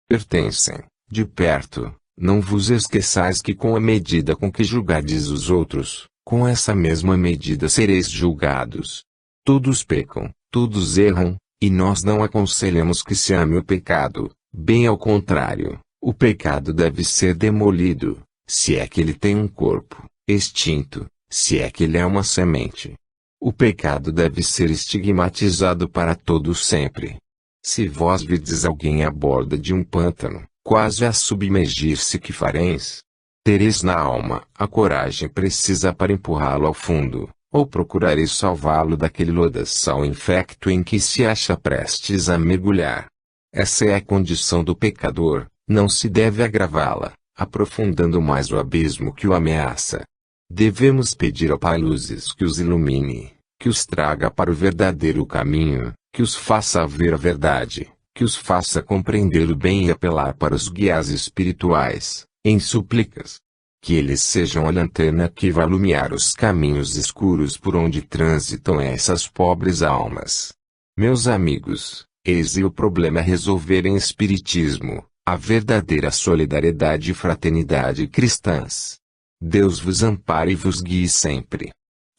pertencem, de perto. Não vos esqueçais que com a medida com que julgardes os outros, com essa mesma medida sereis julgados. Todos pecam, todos erram, e nós não aconselhamos que se ame o pecado, bem ao contrário, o pecado deve ser demolido, se é que ele tem um corpo, extinto, se é que ele é uma semente. O pecado deve ser estigmatizado para todo sempre. Se vós vides alguém à borda de um pântano, quase a submergir-se, que fareis? Tereis na alma a coragem precisa para empurrá-lo ao fundo, ou procurareis salvá-lo daquele lodaçal infecto em que se acha prestes a mergulhar? Essa é a condição do pecador, não se deve agravá-la, aprofundando mais o abismo que o ameaça. Devemos pedir ao Pai luzes que os ilumine, que os traga para o verdadeiro caminho, que os faça ver a verdade, que os faça compreender o bem e apelar para os guias espirituais, em súplicas. Que eles sejam a lanterna que vai iluminar os caminhos escuros por onde transitam essas pobres almas. Meus amigos, eis o problema a resolver em espiritismo, a verdadeira solidariedade e fraternidade cristãs. Deus vos ampare e vos guie sempre.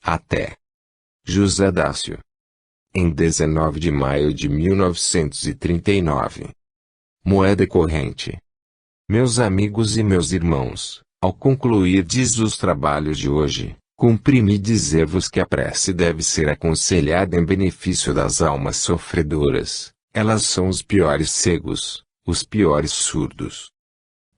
Até. José Dácio. Em 19 de maio de 1939. Moeda corrente. Meus amigos e meus irmãos, ao concluirdes os trabalhos de hoje, cumpre-me dizer-vos que a prece deve ser aconselhada em benefício das almas sofredoras. Elas são os piores cegos, os piores surdos.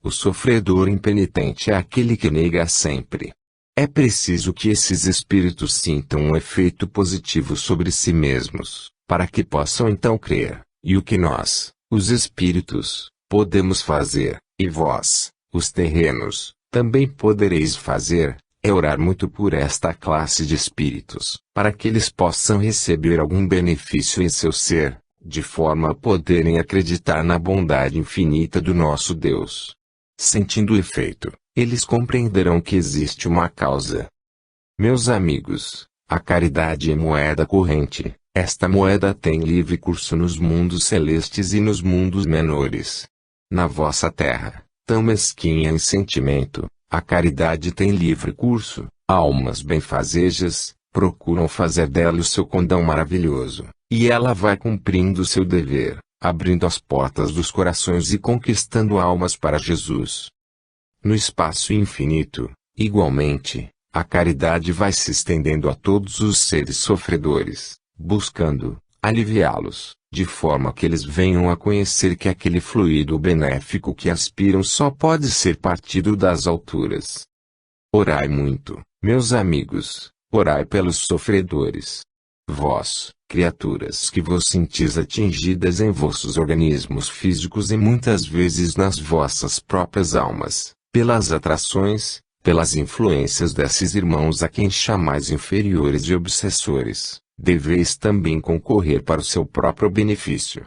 O sofredor impenitente é aquele que nega sempre. É preciso que esses espíritos sintam um efeito positivo sobre si mesmos, para que possam então crer, e o que nós, os espíritos, podemos fazer, e vós, os terrenos, também podereis fazer, é orar muito por esta classe de espíritos, para que eles possam receber algum benefício em seu ser, de forma a poderem acreditar na bondade infinita do nosso Deus. Sentindo o efeito, eles compreenderão que existe uma causa. Meus amigos, a caridade é moeda corrente. Esta moeda tem livre curso nos mundos celestes e nos mundos menores. Na vossa terra, tão mesquinha em sentimento, a caridade tem livre curso. Almas benfazejas procuram fazer dela o seu condão maravilhoso, e ela vai cumprindo seu dever, abrindo as portas dos corações e conquistando almas para Jesus. No espaço infinito, igualmente, a caridade vai se estendendo a todos os seres sofredores, buscando aliviá-los, de forma que eles venham a conhecer que aquele fluido benéfico que aspiram só pode ser partido das alturas. Orai muito, meus amigos, orai pelos sofredores. Vós, criaturas que vos sentis atingidas em vossos organismos físicos e muitas vezes nas vossas próprias almas, pelas atrações, pelas influências desses irmãos a quem chamais inferiores e obsessores, deveis também concorrer para o seu próprio benefício.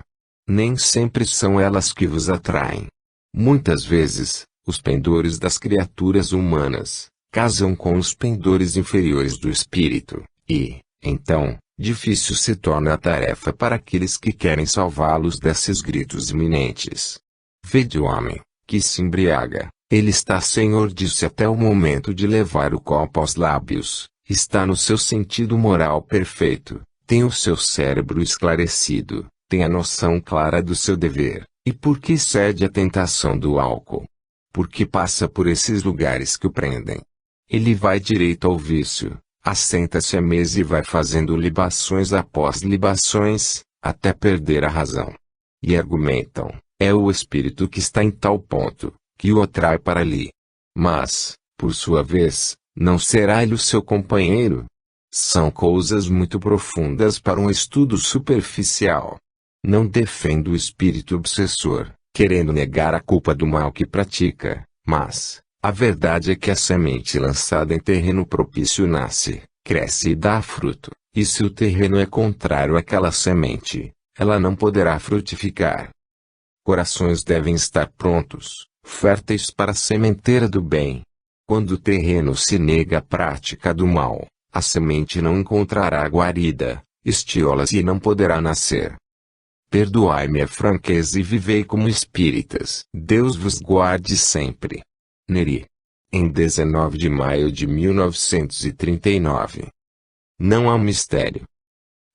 Nem sempre são elas que vos atraem. Muitas vezes, os pendores das criaturas humanas casam com os pendores inferiores do espírito, e, então, difícil se torna a tarefa para aqueles que querem salvá-los desses gritos iminentes. Vede o homem, que se embriaga. Ele está senhor disso até o momento de levar o copo aos lábios, está no seu sentido moral perfeito, tem o seu cérebro esclarecido, tem a noção clara do seu dever, e por que cede à tentação do álcool? Porque passa por esses lugares que o prendem. Ele vai direito ao vício, assenta-se à mesa e vai fazendo libações após libações, até perder a razão. E argumentam, é o espírito que está em tal ponto que o atrai para ali. Mas, por sua vez, não será ele o seu companheiro? São coisas muito profundas para um estudo superficial. Não defendo o espírito obsessor, querendo negar a culpa do mal que pratica, mas, a verdade é que a semente lançada em terreno propício nasce, cresce e dá fruto, e se o terreno é contrário àquela semente, ela não poderá frutificar. Corações devem estar prontos, férteis para a sementeira do bem. Quando o terreno se nega à prática do mal, a semente não encontrará guarida, estiola-se e não poderá nascer. Perdoai-me a franqueza e vivei como espíritas. Deus vos guarde sempre. Neri. Em 19 de maio de 1939. Não há mistério.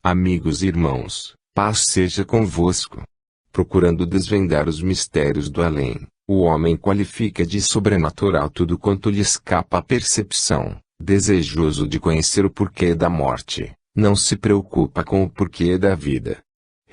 Amigos e irmãos, paz seja convosco. Procurando desvendar os mistérios do além, o homem qualifica de sobrenatural tudo quanto lhe escapa à percepção. Desejoso de conhecer o porquê da morte, não se preocupa com o porquê da vida.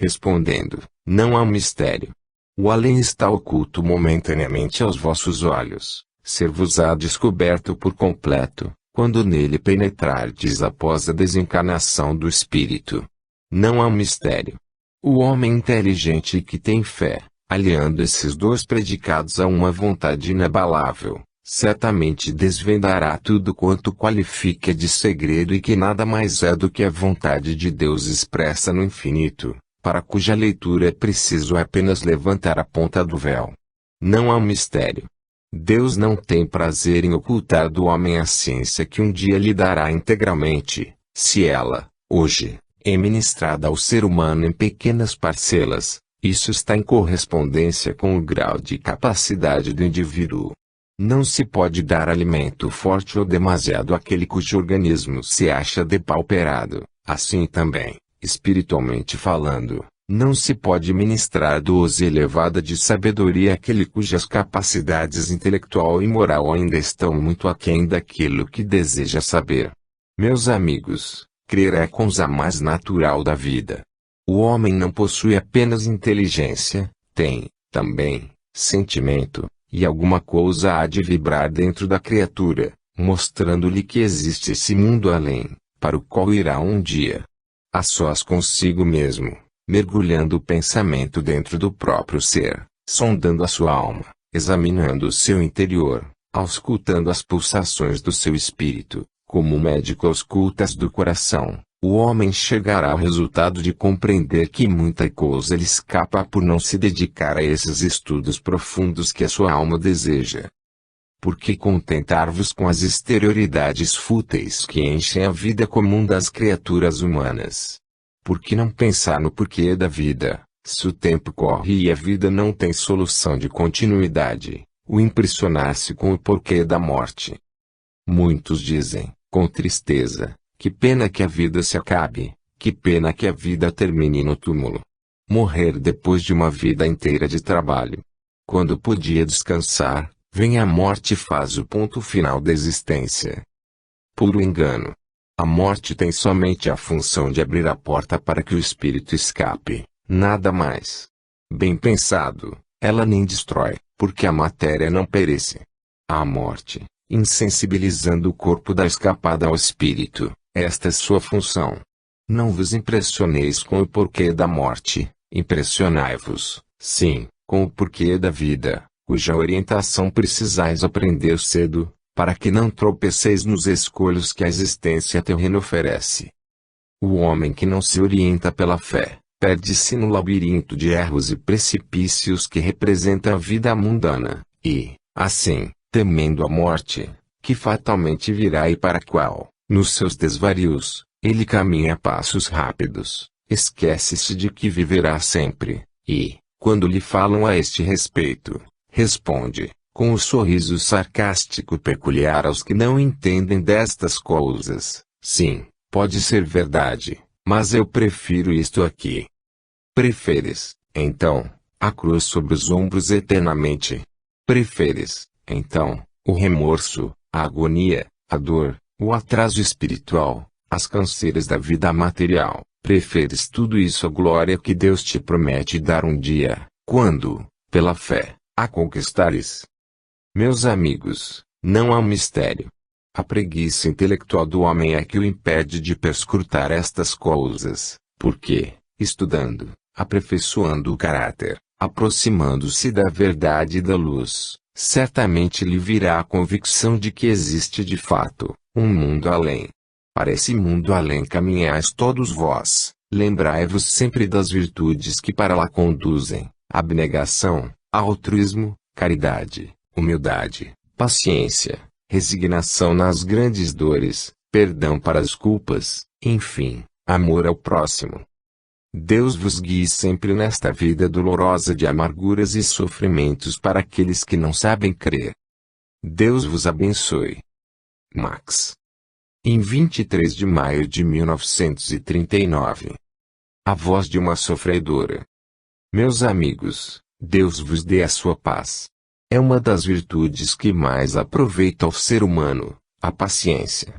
Respondendo, não há mistério. O além está oculto momentaneamente aos vossos olhos, ser-vos-á descoberto por completo, quando nele penetrardes após a desencarnação do espírito. Não há mistério. O homem inteligente que tem fé, aliando esses dois predicados a uma vontade inabalável, certamente desvendará tudo quanto qualifica de segredo e que nada mais é do que a vontade de Deus expressa no infinito, para cuja leitura é preciso apenas levantar a ponta do véu. Não há mistério. Deus não tem prazer em ocultar do homem a ciência que um dia lhe dará integralmente, se ela, hoje, é ministrada ao ser humano em pequenas parcelas. Isso está em correspondência com o grau de capacidade do indivíduo. Não se pode dar alimento forte ou demasiado àquele cujo organismo se acha depauperado. Assim também, espiritualmente falando, não se pode ministrar dose elevada de sabedoria àquele cujas capacidades intelectual e moral ainda estão muito aquém daquilo que deseja saber. Meus amigos, crer é a coisa mais natural da vida. O homem não possui apenas inteligência, tem, também, sentimento, e alguma coisa há de vibrar dentro da criatura, mostrando-lhe que existe esse mundo além, para o qual irá um dia. A sós consigo mesmo, mergulhando o pensamento dentro do próprio ser, sondando a sua alma, examinando o seu interior, auscultando as pulsações do seu espírito, como o médico ausculta as do coração. O homem chegará ao resultado de compreender que muita coisa lhe escapa por não se dedicar a esses estudos profundos que a sua alma deseja. Por que contentar-vos com as exterioridades fúteis que enchem a vida comum das criaturas humanas? Por que não pensar no porquê da vida, se o tempo corre e a vida não tem solução de continuidade, o impressionar-se com o porquê da morte? Muitos dizem, com tristeza, que pena que a vida se acabe, que pena que a vida termine no túmulo. Morrer depois de uma vida inteira de trabalho. Quando podia descansar, vem a morte e faz o ponto final da existência. Puro engano. A morte tem somente a função de abrir a porta para que o espírito escape, nada mais. Bem pensado, ela nem destrói, porque a matéria não perece. A morte, insensibilizando o corpo da escapada ao espírito, esta é sua função. Não vos impressioneis com o porquê da morte, impressionai-vos, sim, com o porquê da vida, cuja orientação precisais aprender cedo, para que não tropeceis nos escolhos que a existência terrena oferece. O homem que não se orienta pela fé, perde-se no labirinto de erros e precipícios que representa a vida mundana, e, assim, temendo a morte, que fatalmente virá e para a qual, nos seus desvarios, ele caminha a passos rápidos, esquece-se de que viverá sempre, e, quando lhe falam a este respeito, responde, com o sorriso sarcástico peculiar aos que não entendem destas coisas, sim, pode ser verdade, mas eu prefiro isto aqui. Preferes, então, a cruz sobre os ombros eternamente? Preferes, então, o remorso, a agonia, a dor, o atraso espiritual, as canseiras da vida material? Preferes tudo isso à glória que Deus te promete dar um dia, quando, pela fé, a conquistares? Meus amigos, não há mistério. A preguiça intelectual do homem é que o impede de perscrutar estas coisas, porque, estudando, aperfeiçoando o caráter, aproximando-se da verdade e da luz, certamente lhe virá a convicção de que existe de fato um mundo além. Para esse mundo além caminhais todos vós, lembrai-vos sempre das virtudes que para lá conduzem: abnegação, altruísmo, caridade, humildade, paciência, resignação nas grandes dores, perdão para as culpas, enfim, amor ao próximo. Deus vos guie sempre nesta vida dolorosa de amarguras e sofrimentos para aqueles que não sabem crer. Deus vos abençoe. Max. Em 23 de maio de 1939. A voz de uma sofredora. Meus amigos, Deus vos dê a sua paz. É uma das virtudes que mais aproveita ao ser humano, a paciência.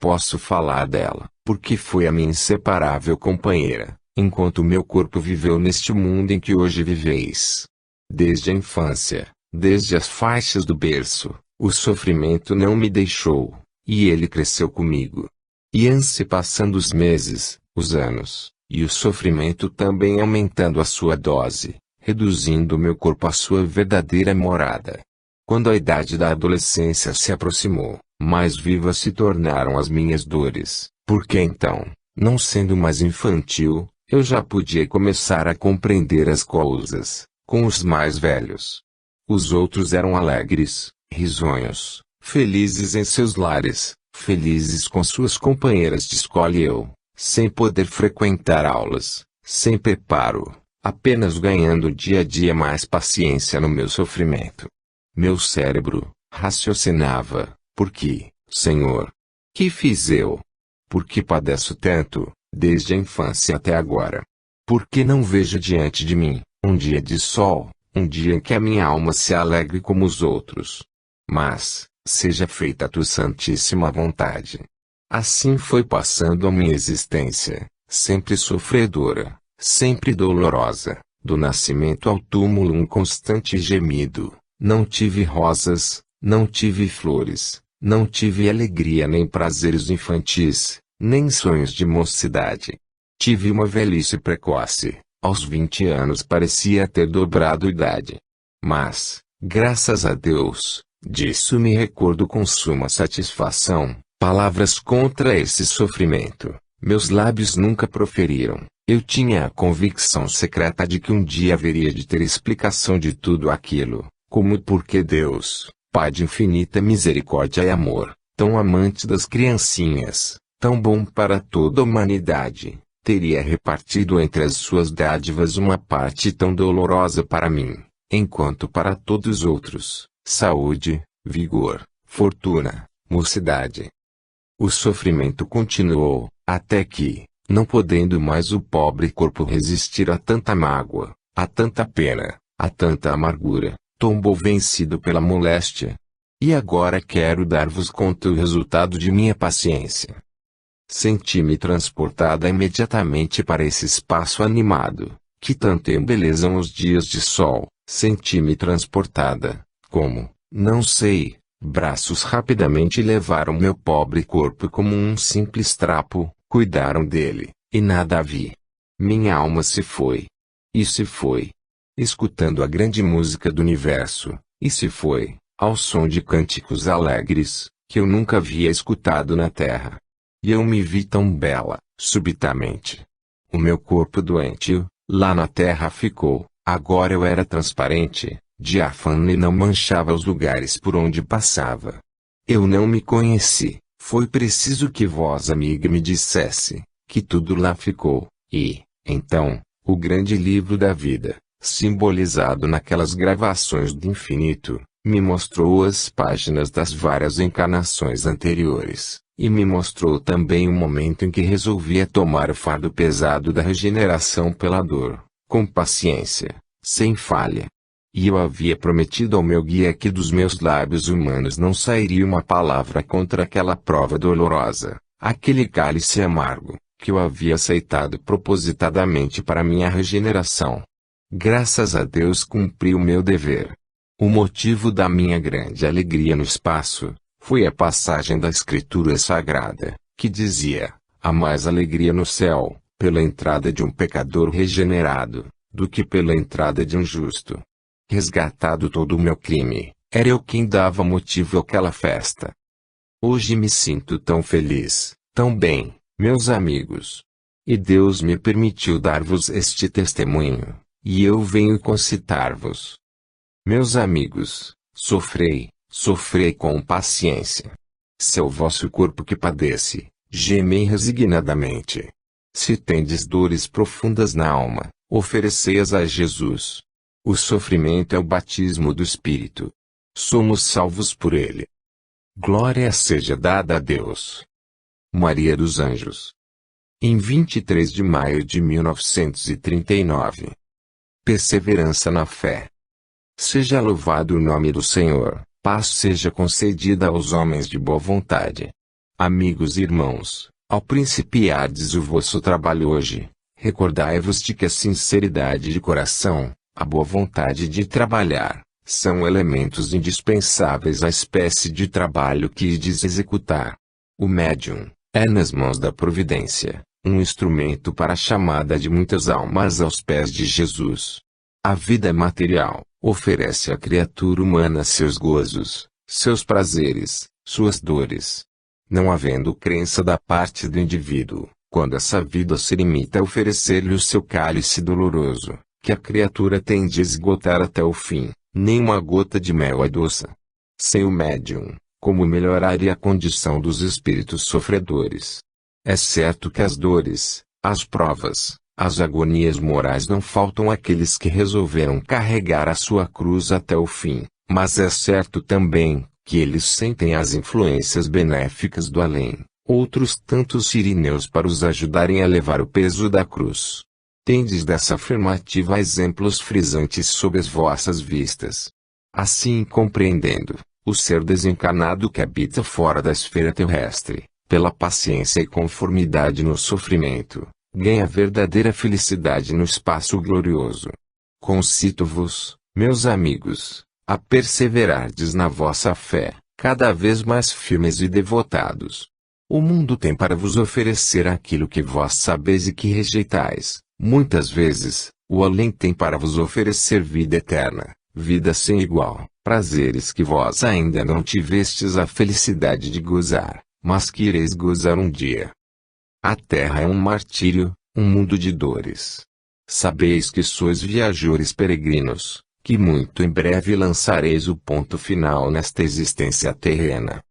Posso falar dela, porque foi a minha inseparável companheira, enquanto meu corpo viveu neste mundo em que hoje viveis. Desde a infância, desde as faixas do berço, o sofrimento não me deixou, e ele cresceu comigo. Iam-se passando os meses, os anos, e o sofrimento também aumentando a sua dose, reduzindo meu corpo à sua verdadeira morada. Quando a idade da adolescência se aproximou, mais vivas se tornaram as minhas dores, porque então, não sendo mais infantil, eu já podia começar a compreender as coisas, com os mais velhos. Os outros eram alegres, risonhos, felizes em seus lares, felizes com suas companheiras de escola e eu, sem poder frequentar aulas, sem preparo, apenas ganhando dia a dia mais paciência no meu sofrimento. Meu cérebro raciocinava: por que, Senhor? Que fiz eu? Por que padeço tanto, desde a infância até agora? Por que não vejo diante de mim um dia de sol, um dia em que a minha alma se alegre como os outros? Mas, seja feita a tua santíssima vontade. Assim foi passando a minha existência, sempre sofredora, sempre dolorosa, do nascimento ao túmulo um constante gemido. Não tive rosas, não tive flores, não tive alegria nem prazeres infantis, nem sonhos de mocidade. Tive uma velhice precoce, aos 20 anos parecia ter dobrado idade. Mas, graças a Deus, disso me recordo com suma satisfação, palavras contra esse sofrimento, meus lábios nunca proferiram. Eu tinha a convicção secreta de que um dia haveria de ter explicação de tudo aquilo, como porque Deus, Pai de infinita misericórdia e amor, tão amante das criancinhas, tão bom para toda a humanidade, teria repartido entre as suas dádivas uma parte tão dolorosa para mim, enquanto para todos os outros, saúde, vigor, fortuna, mocidade. O sofrimento continuou, até que, não podendo mais o pobre corpo resistir a tanta mágoa, a tanta pena, a tanta amargura, tombou vencido pela moléstia. E agora quero dar-vos conta o resultado de minha paciência. Senti-me transportada imediatamente para esse espaço animado, que tanto embelezam os dias de sol. Senti-me transportada, como, não sei, braços rapidamente levaram meu pobre corpo como um simples trapo, cuidaram dele, e nada vi. Minha alma se foi. E se foi. Escutando a grande música do universo, e se foi, ao som de cânticos alegres, que eu nunca havia escutado na terra. E eu me vi tão bela, subitamente. O meu corpo doente, lá na terra ficou, agora eu era transparente, diáfano e não manchava os lugares por onde passava. Eu não me conheci, foi preciso que vós, amiga, me dissesse, que tudo lá ficou, e, então, o grande livro da vida, simbolizado naquelas gravações do infinito, me mostrou as páginas das várias encarnações anteriores, e me mostrou também o momento em que resolvia tomar o fardo pesado da regeneração pela dor, com paciência, sem falha. E eu havia prometido ao meu guia que dos meus lábios humanos não sairia uma palavra contra aquela prova dolorosa, aquele cálice amargo, que eu havia aceitado propositadamente para minha regeneração. Graças a Deus cumpri o meu dever. O motivo da minha grande alegria no espaço, foi a passagem da Escritura Sagrada, que dizia: há mais alegria no céu, pela entrada de um pecador regenerado, do que pela entrada de um justo. Resgatado todo o meu crime, era eu quem dava motivo àquela festa. Hoje me sinto tão feliz, tão bem, meus amigos. E Deus me permitiu dar-vos este testemunho, e eu venho concitar-vos. Meus amigos, sofrei com paciência. Se é o vosso corpo que padece, gemei resignadamente. Se tendes dores profundas na alma, oferecei-as a Jesus. O sofrimento é o batismo do Espírito. Somos salvos por ele. Glória seja dada a Deus. Maria dos Anjos. Em 23 de maio de 1939. Perseverança na fé. Seja louvado o nome do Senhor, paz seja concedida aos homens de boa vontade. Amigos e irmãos, ao principiardes o vosso trabalho hoje, recordai-vos de que a sinceridade de coração, a boa vontade de trabalhar, são elementos indispensáveis à espécie de trabalho que ides executar. O médium é nas mãos da providência, um instrumento para a chamada de muitas almas aos pés de Jesus. A vida material oferece à criatura humana seus gozos, seus prazeres, suas dores. Não havendo crença da parte do indivíduo, quando essa vida se limita a oferecer-lhe o seu cálice doloroso, que a criatura tem de esgotar até o fim, nem uma gota de mel adoça. Sem o médium, como melhoraria a condição dos espíritos sofredores? É certo que as dores, as provas, as agonias morais não faltam àqueles que resolveram carregar a sua cruz até o fim, mas é certo também que eles sentem as influências benéficas do além, outros tantos sirineus para os ajudarem a levar o peso da cruz. Tendes dessa afirmativa exemplos frisantes sob as vossas vistas. Assim compreendendo, o ser desencarnado que habita fora da esfera terrestre, pela paciência e conformidade no sofrimento, ganha verdadeira felicidade no espaço glorioso. Concito-vos, meus amigos, a perseverardes na vossa fé, cada vez mais firmes e devotados. O mundo tem para vos oferecer aquilo que vós sabeis e que rejeitais. Muitas vezes, o além tem para vos oferecer vida eterna, vida sem igual, prazeres que vós ainda não tivestes a felicidade de gozar, mas que ireis gozar um dia. A terra é um martírio, um mundo de dores. Sabeis que sois viajores peregrinos, que muito em breve lançareis o ponto final nesta existência terrena.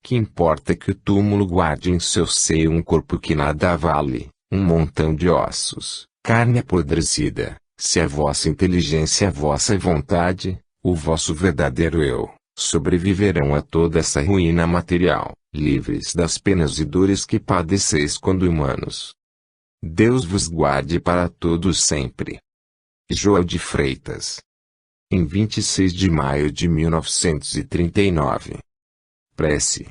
Que importa que o túmulo guarde em seu seio um corpo que nada vale, um montão de ossos, carne apodrecida, se a vossa inteligência e a vossa vontade, o vosso verdadeiro eu, sobreviverão a toda essa ruína material, livres das penas e dores que padeceis quando humanos. Deus vos guarde para todos sempre. Joel de Freitas. Em 26 de maio de 1939. Prece.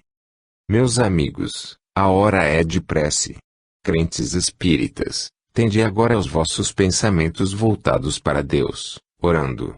Meus amigos, a hora é de prece. Crentes espíritas, tende agora os vossos pensamentos voltados para Deus, orando.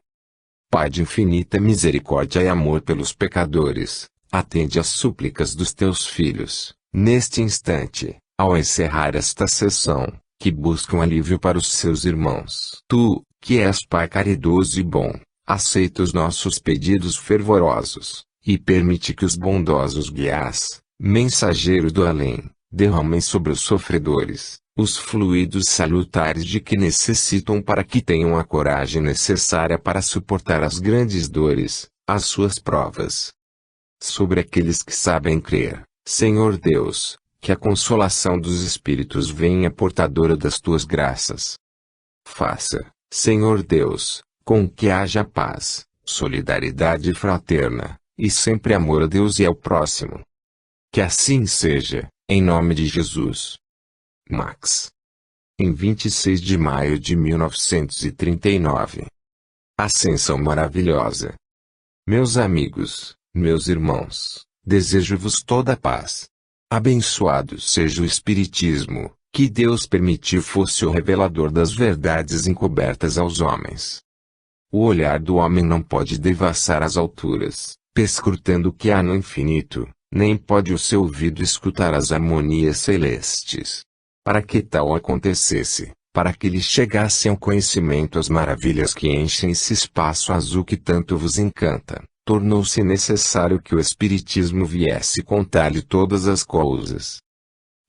Pai de infinita misericórdia e amor pelos pecadores, atende às súplicas dos teus filhos, neste instante, ao encerrar esta sessão, que buscam alívio para os seus irmãos. Tu, que és Pai caridoso e bom, aceita os nossos pedidos fervorosos, e permite que os bondosos guias, mensageiros do além, derramem sobre os sofredores, os fluidos salutares de que necessitam para que tenham a coragem necessária para suportar as grandes dores, as suas provas. Sobre aqueles que sabem crer, Senhor Deus, que a consolação dos espíritos venha portadora das tuas graças. Faça, Senhor Deus, com que haja paz, solidariedade fraterna, e sempre amor a Deus e ao próximo. Que assim seja, em nome de Jesus. Max. Em 26 de maio de 1939. Ascensão maravilhosa. Meus amigos, meus irmãos, desejo-vos toda a paz. Abençoado seja o Espiritismo, que Deus permitiu fosse o revelador das verdades encobertas aos homens. O olhar do homem não pode devassar as alturas, perscrutando o que há no infinito, nem pode o seu ouvido escutar as harmonias celestes. Para que tal acontecesse, para que lhe chegassem ao conhecimento as maravilhas que enchem esse espaço azul que tanto vos encanta, tornou-se necessário que o Espiritismo viesse contar-lhe todas as coisas.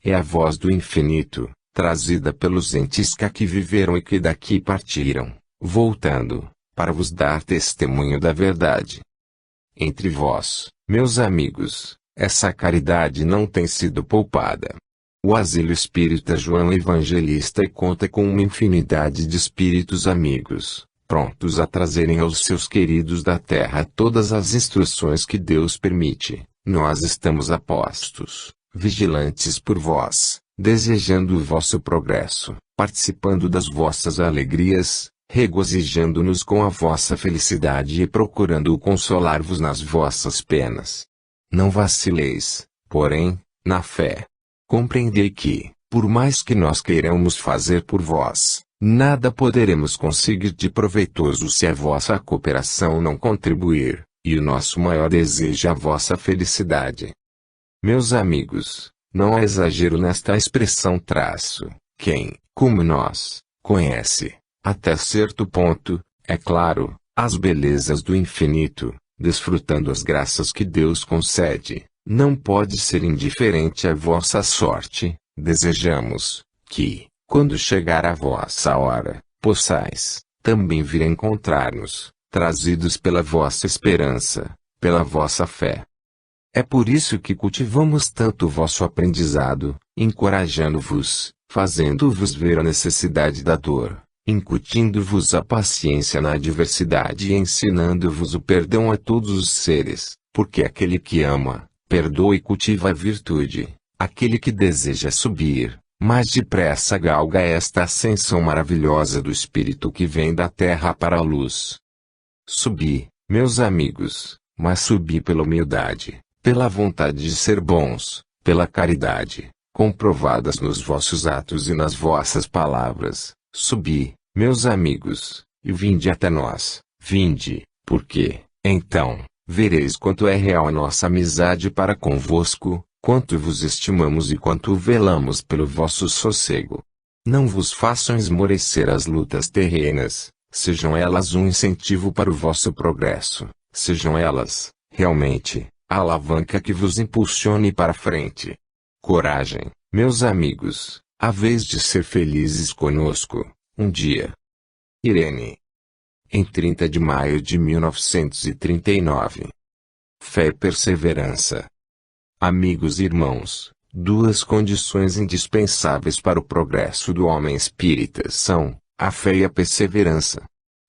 É a voz do infinito, trazida pelos entes que aqui viveram e que daqui partiram, voltando, para vos dar testemunho da verdade. Entre vós, meus amigos, essa caridade não tem sido poupada. o Asilo Espírita João Evangelista e conta com uma infinidade de espíritos amigos, prontos a trazerem aos seus queridos da terra todas as instruções que Deus permite. Nós estamos a postos, vigilantes por vós, desejando o vosso progresso, participando das vossas alegrias, regozijando-nos com a vossa felicidade e procurando consolar-vos nas vossas penas. Não vacileis, porém, na fé. Compreendei que, por mais que nós queiramos fazer por vós, nada poderemos conseguir de proveitoso se a vossa cooperação não contribuir, e o nosso maior desejo é a vossa felicidade. Meus amigos, não há exagero nesta expressão traço. Quem, como nós, conhece, até certo ponto, é claro, as belezas do infinito, desfrutando as graças que Deus concede, não pode ser indiferente à vossa sorte. Desejamos que, quando chegar a vossa hora, possais também vir a encontrar-nos, trazidos pela vossa esperança, pela vossa fé. É por isso que cultivamos tanto o vosso aprendizado, encorajando-vos, fazendo-vos ver a necessidade da dor, incutindo-vos a paciência na adversidade e ensinando-vos o perdão a todos os seres, porque aquele que ama, perdoa e cultiva a virtude, aquele que deseja subir, mais depressa galga esta ascensão maravilhosa do Espírito que vem da terra para a luz. Subi, meus amigos, mas subi pela humildade, pela vontade de ser bons, pela caridade, comprovadas nos vossos atos e nas vossas palavras. Subi, meus amigos, e vinde até nós, vinde, porque, então, vereis quanto é real a nossa amizade para convosco, quanto vos estimamos e quanto velamos pelo vosso sossego. Não vos façam esmorecer as lutas terrenas, sejam elas um incentivo para o vosso progresso, sejam elas, realmente, a alavanca que vos impulsione para frente. Coragem, meus amigos, a vez de ser felizes conosco, um dia. Irene. Em 30 de maio de 1939. Fé e perseverança. Amigos e irmãos, duas condições indispensáveis para o progresso do homem espírita são a fé e a perseverança.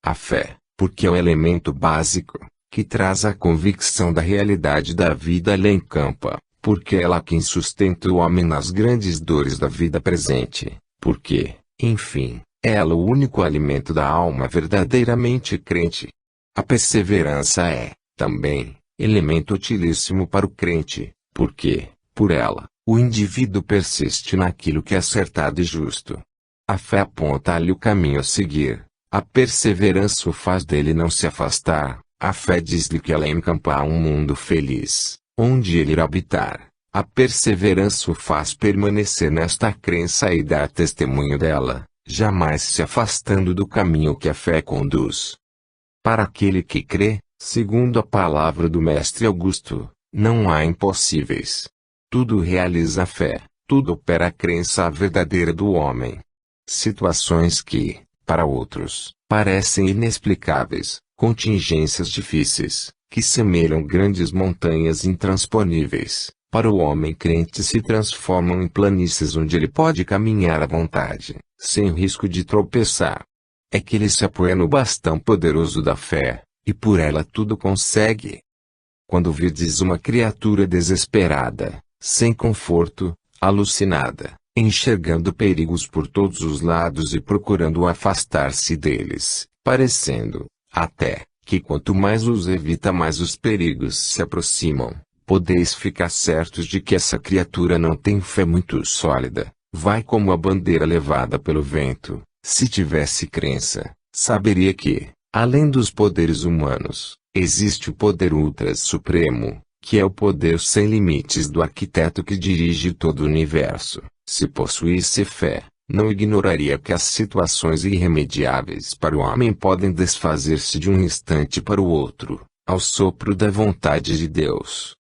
A fé, porque é um elemento básico, que traz a convicção da realidade da vida além campa, porque é ela quem sustenta o homem nas grandes dores da vida presente, porque, enfim, é ela o único alimento da alma verdadeiramente crente. A perseverança é, também, elemento utilíssimo para o crente, porque, por ela, o indivíduo persiste naquilo que é acertado e justo. A fé aponta-lhe o caminho a seguir, a perseverança o faz dele não se afastar, a fé diz-lhe que ela encampa um mundo feliz, onde ele irá habitar, a perseverança o faz permanecer nesta crença e dar testemunho dela, jamais se afastando do caminho que a fé conduz. Para aquele que crê, segundo a palavra do Mestre Augusto, não há impossíveis. Tudo realiza a fé, tudo opera a crença verdadeira do homem. Situações que, para outros, parecem inexplicáveis, contingências difíceis, que semelham grandes montanhas intransponíveis, para o homem crente se transformam em planícies onde ele pode caminhar à vontade, sem risco de tropeçar. É que ele se apoia no bastão poderoso da fé, e por ela tudo consegue. Quando virdes uma criatura desesperada, sem conforto, alucinada, enxergando perigos por todos os lados e procurando afastar-se deles, parecendo, até, que quanto mais os evita mais os perigos se aproximam, podeis ficar certos de que essa criatura não tem fé muito sólida, vai como a bandeira levada pelo vento. Se tivesse crença, saberia que, além dos poderes humanos, existe o poder ultra-supremo, que é o poder sem limites do arquiteto que dirige todo o universo. Se possuísse fé, não ignoraria que as situações irremediáveis para o homem podem desfazer-se de um instante para o outro, ao sopro da vontade de Deus.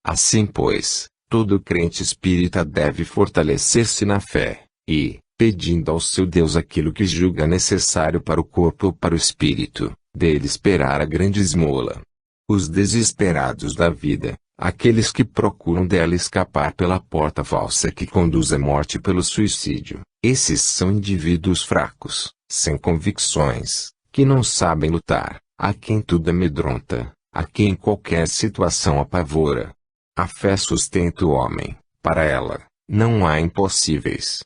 Assim pois, todo crente espírita deve fortalecer-se na fé, e, pedindo ao seu Deus aquilo que julga necessário para o corpo ou para o espírito, dele esperar a grande esmola. Os desesperados da vida, aqueles que procuram dela escapar pela porta falsa que conduz à morte pelo suicídio. Esses são indivíduos fracos, sem convicções, que não sabem lutar, a quem tudo amedronta, a quem qualquer situação apavora. A fé sustenta o homem, para ela, não há impossíveis.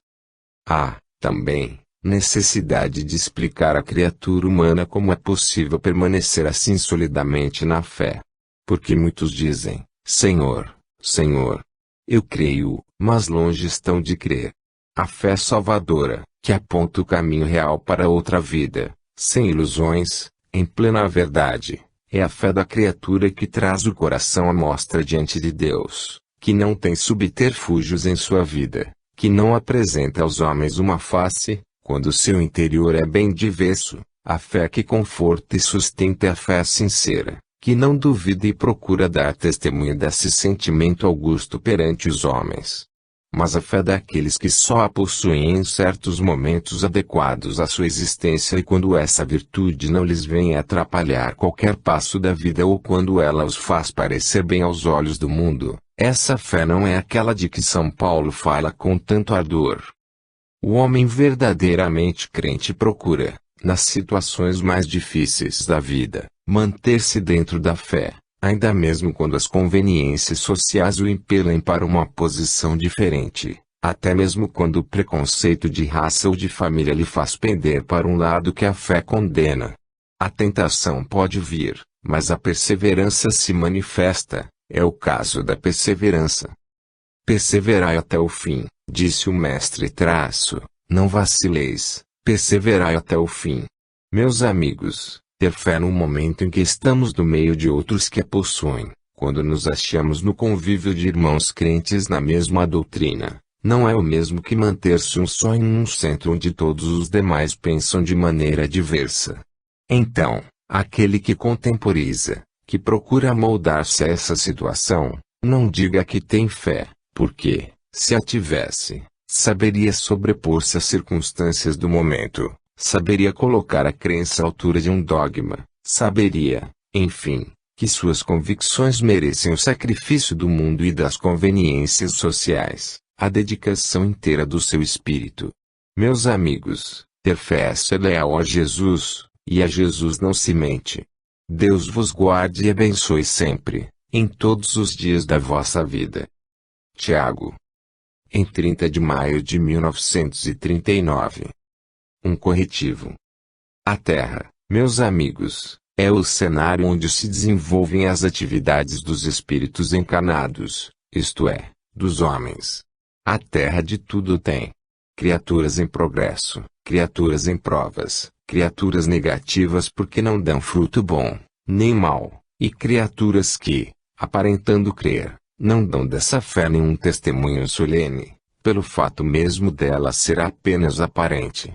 Há, também, necessidade de explicar à criatura humana como é possível permanecer assim solidamente na fé. Porque muitos dizem, Senhor, Senhor. Eu creio, mas longe estão de crer. A fé salvadora, que aponta o caminho real para outra vida, sem ilusões, em plena verdade, é a fé da criatura que traz o coração à mostra diante de Deus, que não tem subterfúgios em sua vida, que não apresenta aos homens uma face, quando seu interior é bem diverso. A fé que conforta e sustenta é a fé sincera, que não duvida e procura dar testemunho desse sentimento augusto perante os homens. Mas a fé daqueles que só a possuem em certos momentos adequados à sua existência e quando essa virtude não lhes vem a atrapalhar qualquer passo da vida ou quando ela os faz parecer bem aos olhos do mundo, essa fé não é aquela de que São Paulo fala com tanto ardor. O homem verdadeiramente crente procura, nas situações mais difíceis da vida, manter-se dentro da fé, ainda mesmo quando as conveniências sociais o impelem para uma posição diferente, até mesmo quando o preconceito de raça ou de família lhe faz pender para um lado que a fé condena. A tentação pode vir, mas a perseverança se manifesta, é o caso da perseverança. Perseverai até o fim, disse o mestre Traço, não vacileis, perseverai até o fim. Meus amigos, ter fé no momento em que estamos no meio de outros que a possuem, quando nos achamos no convívio de irmãos crentes na mesma doutrina, não é o mesmo que manter-se um só em um centro onde todos os demais pensam de maneira diversa. Então, aquele que contemporiza, que procura moldar-se a essa situação, não diga que tem fé, porque, se a tivesse, saberia sobrepor-se às circunstâncias do momento. Saberia colocar a crença à altura de um dogma, saberia, enfim, que suas convicções merecem o sacrifício do mundo e das conveniências sociais, a dedicação inteira do seu espírito. Meus amigos, ter fé é ser leal a Jesus, e a Jesus não se mente. Deus vos guarde e abençoe sempre, em todos os dias da vossa vida. Tiago. Em 30 de maio de 1939. Um corretivo. A Terra, meus amigos, é o cenário onde se desenvolvem as atividades dos espíritos encarnados, isto é, dos homens. A Terra de tudo tem. Criaturas em progresso, criaturas em provas, criaturas negativas porque não dão fruto bom, nem mau, e criaturas que, aparentando crer, não dão dessa fé nenhum testemunho solene, pelo fato mesmo dela ser apenas aparente.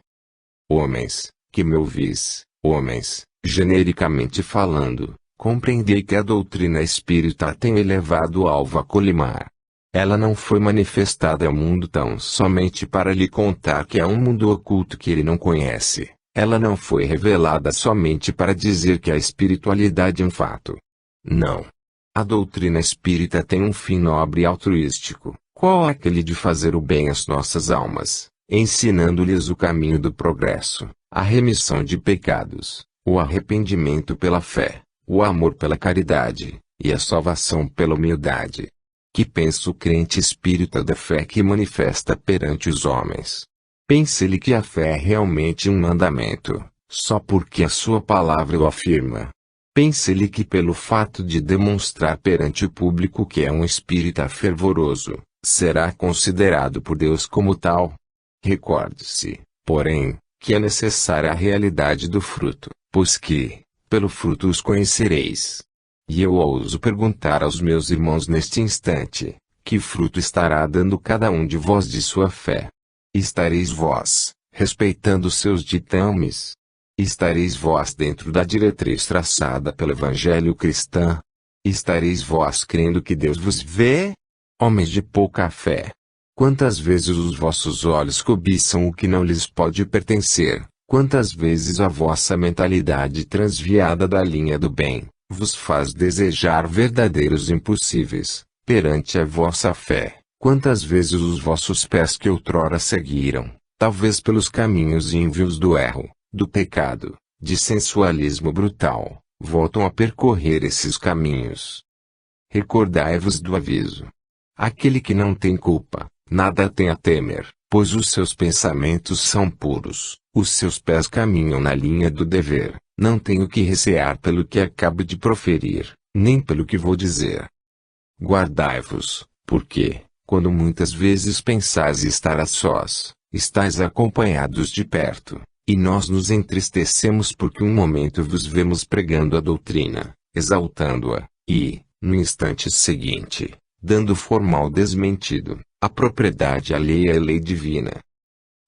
Homens, que me ouvis, homens, genericamente falando, compreendei que a doutrina espírita tem elevado alvo a colimar. Ela não foi manifestada ao mundo tão somente para lhe contar que há um mundo oculto que ele não conhece. Ela não foi revelada somente para dizer que a espiritualidade é um fato. Não. A doutrina espírita tem um fim nobre e altruístico, qual é aquele de fazer o bem às nossas almas, ensinando-lhes o caminho do progresso, a remissão de pecados, o arrependimento pela fé, o amor pela caridade, e a salvação pela humildade. Que pensa o crente espírita da fé que manifesta perante os homens? Pense-lhe que a fé é realmente um mandamento, só porque a sua palavra o afirma. Pense-lhe que pelo fato de demonstrar perante o público que é um espírita fervoroso, será considerado por Deus como tal. Recorde-se, porém, que é necessária a realidade do fruto, pois que, pelo fruto os conhecereis. E eu ouso perguntar aos meus irmãos neste instante, que fruto estará dando cada um de vós de sua fé? Estareis vós, respeitando seus ditames? Estareis vós dentro da diretriz traçada pelo Evangelho cristão? Estareis vós crendo que Deus vos vê? Homens de pouca fé! Quantas vezes os vossos olhos cobiçam o que não lhes pode pertencer? Quantas vezes a vossa mentalidade transviada da linha do bem, vos faz desejar verdadeiros impossíveis, perante a vossa fé. Quantas vezes os vossos pés que outrora seguiram, talvez pelos caminhos ínvios do erro, do pecado, de sensualismo brutal, voltam a percorrer esses caminhos. Recordai-vos do aviso. Aquele que não tem culpa, nada tem a temer, pois os seus pensamentos são puros, os seus pés caminham na linha do dever, não tenho que recear pelo que acabo de proferir, nem pelo que vou dizer. Guardai-vos, porque, quando muitas vezes pensais estar a sós, estáis acompanhados de perto, e nós nos entristecemos porque um momento vos vemos pregando a doutrina, exaltando-a, e, no instante seguinte, dando formal desmentido, a propriedade alheia à lei divina.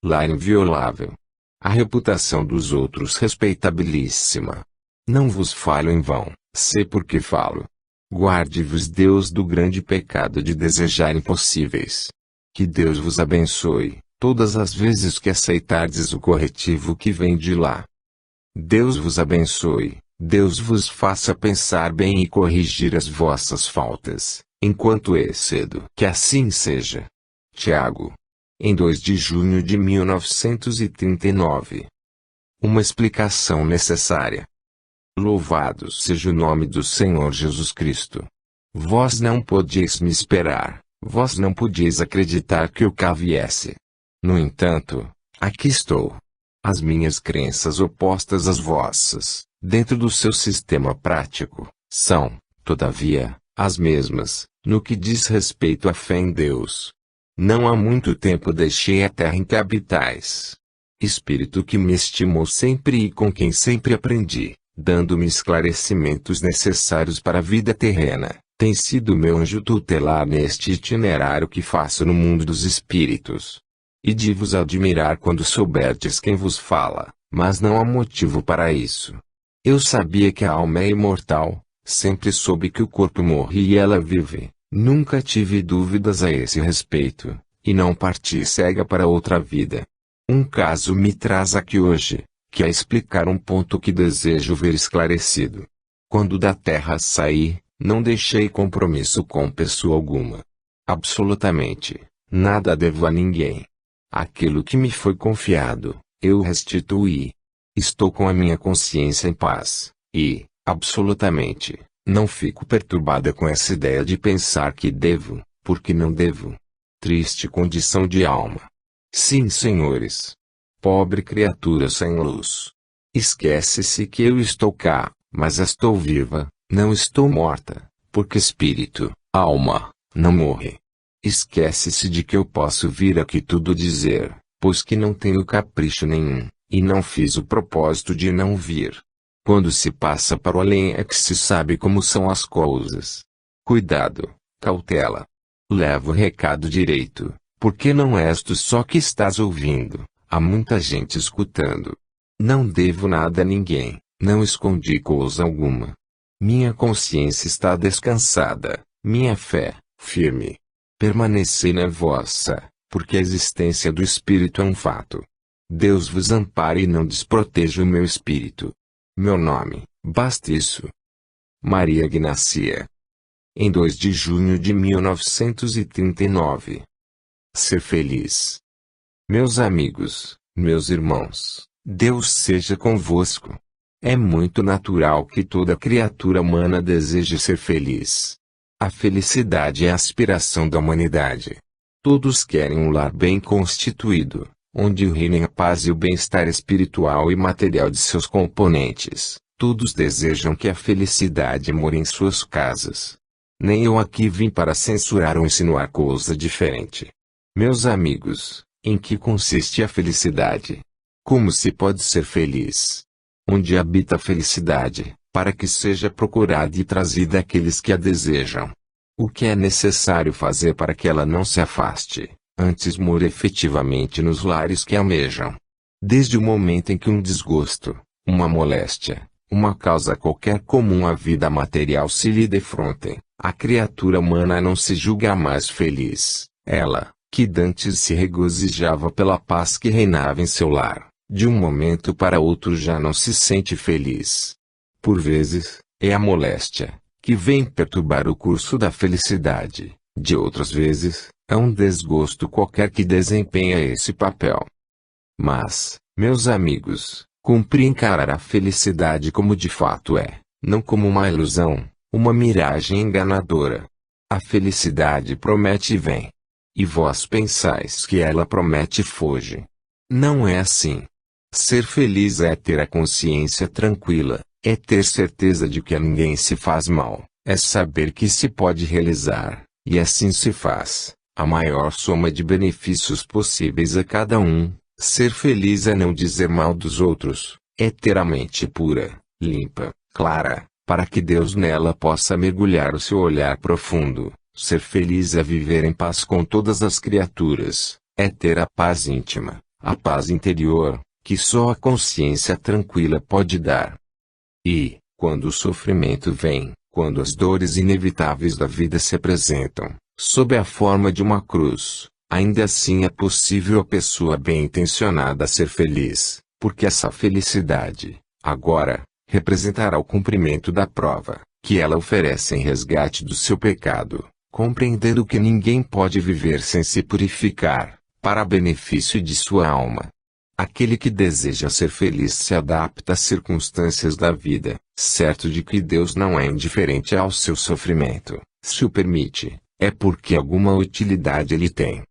Lá inviolável. A reputação dos outros respeitabilíssima. Não vos falo em vão, sei por que falo. Guarde-vos Deus do grande pecado de desejar impossíveis. Que Deus vos abençoe, todas as vezes que aceitardes o corretivo que vem de lá. Deus vos abençoe, Deus vos faça pensar bem e corrigir as vossas faltas, enquanto é cedo. Que assim seja. Tiago. Em 2 de junho de 1939. Uma explicação necessária. Louvado seja o nome do Senhor Jesus Cristo. Vós não podieis me esperar, vós não podieis acreditar que eu cá viesse. No entanto, aqui estou. As minhas crenças opostas às vossas, dentro do seu sistema prático, são, todavia, as mesmas, no que diz respeito à fé em Deus. Não há muito tempo deixei a terra em que habitais. Espírito que me estimou sempre e com quem sempre aprendi, dando-me esclarecimentos necessários para a vida terrena, tem sido meu anjo tutelar neste itinerário que faço no mundo dos espíritos. E de vos admirar quando souberdes quem vos fala, mas não há motivo para isso. Eu sabia que a alma é imortal, sempre soube que o corpo morre e ela vive, nunca tive dúvidas a esse respeito, e não parti cega para outra vida. Um caso me traz aqui hoje, que é explicar um ponto que desejo ver esclarecido. Quando da terra saí, não deixei compromisso com pessoa alguma. Absolutamente, nada devo a ninguém. Aquilo que me foi confiado, eu restituí. Estou com a minha consciência em paz, e, absolutamente, não fico perturbada com essa ideia de pensar que devo, porque não devo. Triste condição de alma. Sim, senhores. Pobre criatura sem luz. Esquece-se que eu estou cá, mas estou viva, não estou morta, porque espírito, alma, não morre. Esquece-se de que eu posso vir aqui tudo dizer, pois que não tenho capricho nenhum, e não fiz o propósito de não vir. Quando se passa para o além é que se sabe como são as coisas. Cuidado, cautela. Leva o recado direito, porque não és tu só que estás ouvindo, há muita gente escutando. Não devo nada a ninguém, não escondi coisa alguma. Minha consciência está descansada, minha fé, firme. Permanecei na vossa, porque a existência do espírito é um fato. Deus vos ampare e não desproteja o meu espírito. Meu nome, basta isso. Maria Ignácia. Em 2 de junho de 1939. Ser feliz. Meus amigos, meus irmãos, Deus seja convosco. É muito natural que toda criatura humana deseje ser feliz. A felicidade é a aspiração da humanidade. Todos querem um lar bem constituído, onde reinem a paz e o bem-estar espiritual e material de seus componentes. Todos desejam que a felicidade more em suas casas. Nem eu aqui vim para censurar ou insinuar coisa diferente. Meus amigos, em que consiste a felicidade? Como se pode ser feliz? Onde habita a felicidade, para que seja procurada e trazida àqueles que a desejam? O que é necessário fazer para que ela não se afaste, antes more efetivamente nos lares que almejam? Desde o momento em que um desgosto, uma moléstia, uma causa qualquer comum à vida material se lhe defrontem, a criatura humana não se julga mais feliz. Ela, que dantes se regozijava pela paz que reinava em seu lar, de um momento para outro já não se sente feliz. Por vezes, É a moléstia, que vem perturbar o curso da felicidade. De outras vezes, é um desgosto qualquer que desempenha esse papel. Mas, meus amigos, cumpre encarar a felicidade como de fato é, não como uma ilusão, uma miragem enganadora. A felicidade promete e vem. E vós pensais que ela promete e foge. Não é assim. Ser feliz é ter a consciência tranquila, é ter certeza de que a ninguém se faz mal, é saber que se pode realizar, e assim se faz, a maior soma de benefícios possíveis a cada um. Ser feliz é não dizer mal dos outros, é ter a mente pura, limpa, clara, para que Deus nela possa mergulhar o seu olhar profundo. Ser feliz é viver em paz com todas as criaturas, é ter a paz íntima, a paz interior, que só a consciência tranquila pode dar. E, quando o sofrimento vem, quando as dores inevitáveis da vida se apresentam, sob a forma de uma cruz, ainda assim é possível a pessoa bem-intencionada ser feliz, porque essa felicidade, agora, representará o cumprimento da prova, que ela oferece em resgate do seu pecado, compreendendo que ninguém pode viver sem se purificar, para benefício de sua alma. Aquele que deseja ser feliz se adapta às circunstâncias da vida, certo de que Deus não é indiferente ao seu sofrimento. Se o permite, é porque alguma utilidade ele tem.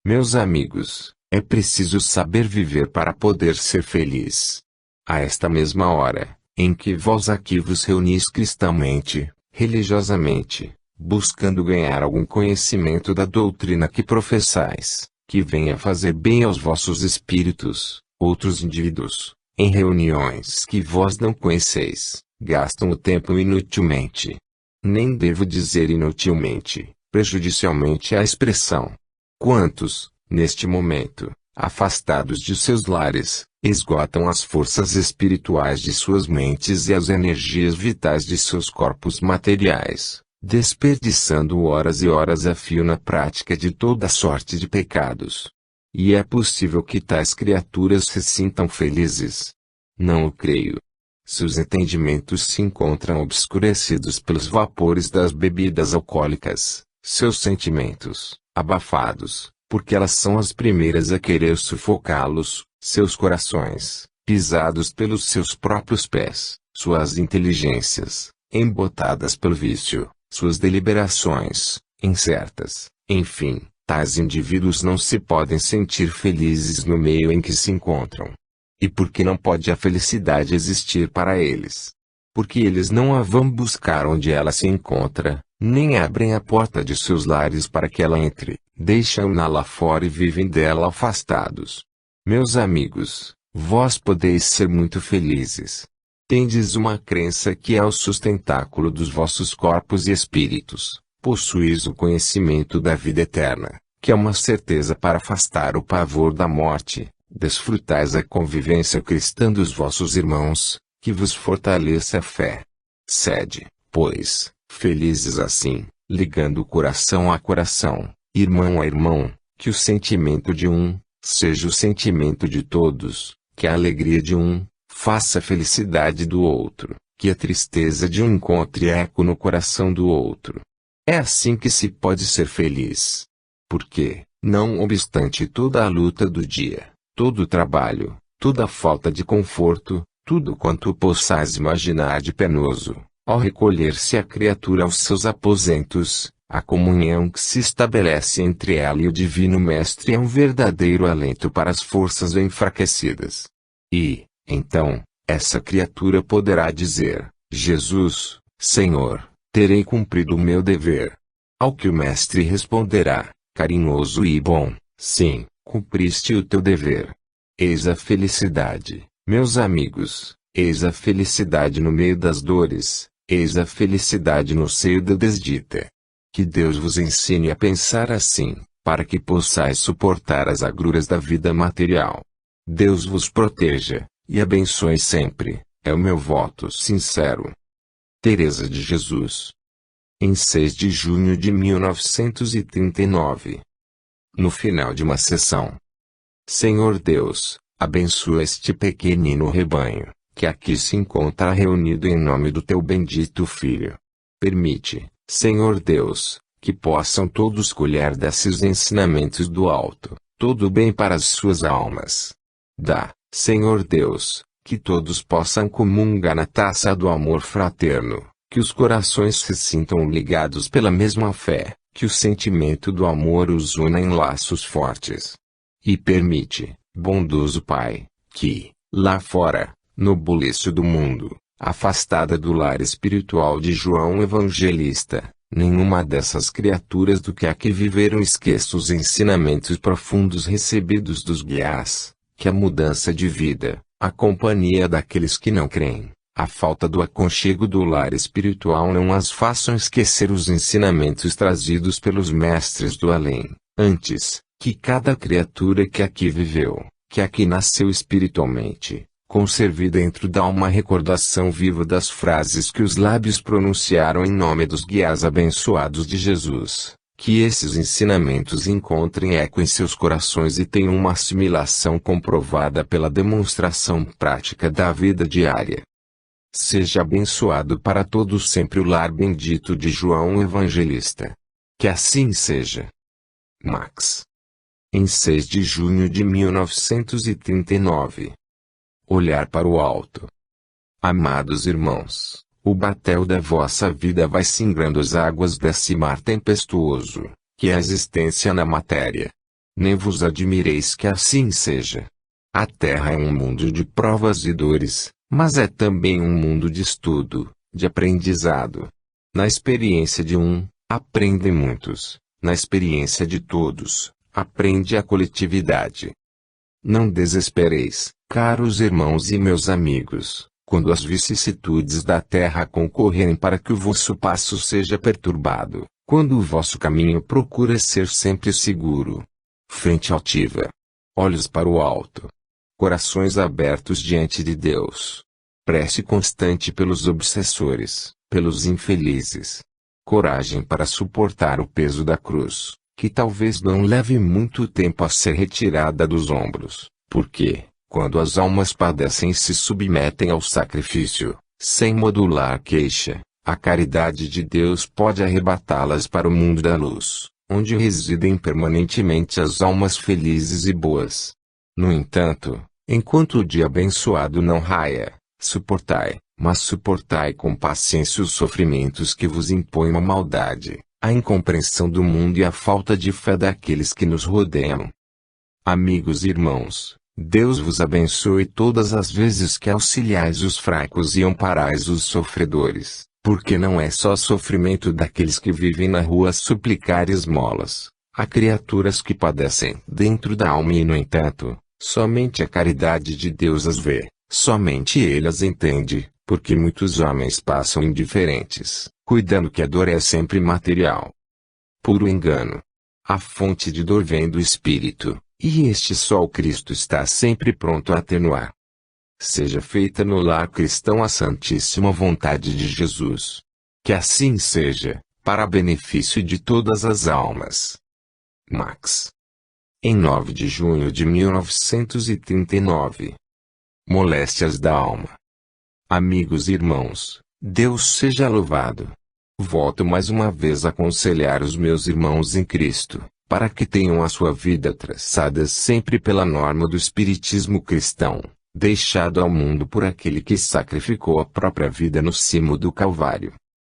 Meus amigos, é preciso saber viver para poder ser feliz. A esta mesma hora, em que vós aqui vos reunis cristãmente, religiosamente, buscando ganhar algum conhecimento da doutrina que professais, que venha fazer bem aos vossos espíritos, outros indivíduos, em reuniões que vós não conheceis, gastam o tempo inutilmente. Nem devo dizer inutilmente, prejudicialmente a expressão. Quantos, neste momento, afastados de seus lares, esgotam as forças espirituais de suas mentes e as energias vitais de seus corpos materiais, desperdiçando horas e horas a fio na prática de toda sorte de pecados. E é possível que tais criaturas se sintam felizes? Não o creio. Seus entendimentos se encontram obscurecidos pelos vapores das bebidas alcoólicas, seus sentimentos, abafados, porque elas são as primeiras a querer sufocá-los, seus corações, pisados pelos seus próprios pés, suas inteligências, embotadas pelo vício, suas deliberações, incertas, enfim, tais indivíduos não se podem sentir felizes no meio em que se encontram. E por que não pode a felicidade existir para eles? Porque eles não a vão buscar onde ela se encontra, nem abrem a porta de seus lares para que ela entre, deixam-na lá fora e vivem dela afastados. Meus amigos, vós podeis ser muito felizes. Tendes uma crença que é o sustentáculo dos vossos corpos e espíritos, possuís o conhecimento da vida eterna, que é uma certeza para afastar o pavor da morte, desfrutais a convivência cristã dos vossos irmãos, que vos fortaleça a fé. Sede, pois, felizes assim, ligando o coração a coração, irmão a irmão, que o sentimento de um, seja o sentimento de todos, que a alegria de um, faça a felicidade do outro, que a tristeza de um encontre eco no coração do outro. É assim que se pode ser feliz. Porque, não obstante toda a luta do dia, todo o trabalho, toda a falta de conforto, tudo quanto possais imaginar de penoso, ao recolher-se a criatura aos seus aposentos, a comunhão que se estabelece entre ela e o Divino Mestre é um verdadeiro alento para as forças enfraquecidas. E, então, essa criatura poderá dizer: Jesus, Senhor, terei cumprido o meu dever. Ao que o Mestre responderá, carinhoso e bom: sim, cumpriste o teu dever. Eis a felicidade, meus amigos, eis a felicidade no meio das dores, eis a felicidade no seio da desdita. Que Deus vos ensine a pensar assim, para que possais suportar as agruras da vida material. Deus vos proteja, e abençoe sempre, é o meu voto sincero. Teresa de Jesus. Em 6 de junho de 1939. No final de uma sessão. Senhor Deus, abençoa este pequenino rebanho, que aqui se encontra reunido em nome do teu bendito Filho. Permite, Senhor Deus, que possam todos colher desses ensinamentos do alto, todo o bem para as suas almas. Dá, Senhor Deus, que todos possam comungar na taça do amor fraterno, que os corações se sintam ligados pela mesma fé, que o sentimento do amor os una em laços fortes. E permite, bondoso Pai, que, lá fora, no bulício do mundo, afastada do lar espiritual de João Evangelista, nenhuma dessas criaturas do que aqui viveram esqueça os ensinamentos profundos recebidos dos guias, que a mudança de vida, a companhia daqueles que não creem, a falta do aconchego do lar espiritual não as façam esquecer os ensinamentos trazidos pelos mestres do além. Antes, que cada criatura que aqui viveu, que aqui nasceu espiritualmente, conserve dentro da alma a recordação viva das frases que os lábios pronunciaram em nome dos guias abençoados de Jesus, que esses ensinamentos encontrem eco em seus corações e tenham uma assimilação comprovada pela demonstração prática da vida diária. Seja abençoado para todos sempre o lar bendito de João Evangelista. Que assim seja. Max. Em 6 de junho de 1939. Olhar para o alto. Amados irmãos, o batel da vossa vida vai singrando as águas desse mar tempestuoso, que é a existência na matéria. Nem vos admireis que assim seja. A Terra é um mundo de provas e dores, mas é também um mundo de estudo, de aprendizado. Na experiência de um, aprendem muitos, na experiência de todos, aprende a coletividade. Não desespereis, caros irmãos e meus amigos, quando as vicissitudes da terra concorrerem para que o vosso passo seja perturbado, quando o vosso caminho procura ser sempre seguro. Frente altiva. Olhos para o alto. Corações abertos diante de Deus. Prece constante pelos obsessores, pelos infelizes. Coragem para suportar o peso da cruz, que talvez não leve muito tempo a ser retirada dos ombros, porque, quando as almas padecem e se submetem ao sacrifício, sem modular queixa, a caridade de Deus pode arrebatá-las para o mundo da luz, onde residem permanentemente as almas felizes e boas. No entanto, enquanto o dia abençoado não raia, suportai, mas suportai com paciência os sofrimentos que vos impõem a maldade, a incompreensão do mundo e a falta de fé daqueles que nos rodeiam. Amigos e irmãos, Deus vos abençoe todas as vezes que auxiliais os fracos e amparais os sofredores, porque não é só sofrimento daqueles que vivem na rua suplicar esmolas. Há criaturas que padecem dentro da alma e no entanto, somente a caridade de Deus as vê, somente Ele as entende, porque muitos homens passam indiferentes, cuidando que a dor é sempre material. Puro engano. A fonte de dor vem do Espírito, e este só o Cristo está sempre pronto a atenuar. Seja feita no lar cristão a santíssima vontade de Jesus. Que assim seja, para benefício de todas as almas. Max. Em 9 de junho de 1939. Moléstias da alma. Amigos e irmãos, Deus seja louvado. Volto mais uma vez a aconselhar os meus irmãos em Cristo, para que tenham a sua vida traçada sempre pela norma do Espiritismo cristão, deixado ao mundo por aquele que sacrificou a própria vida no cimo do Calvário.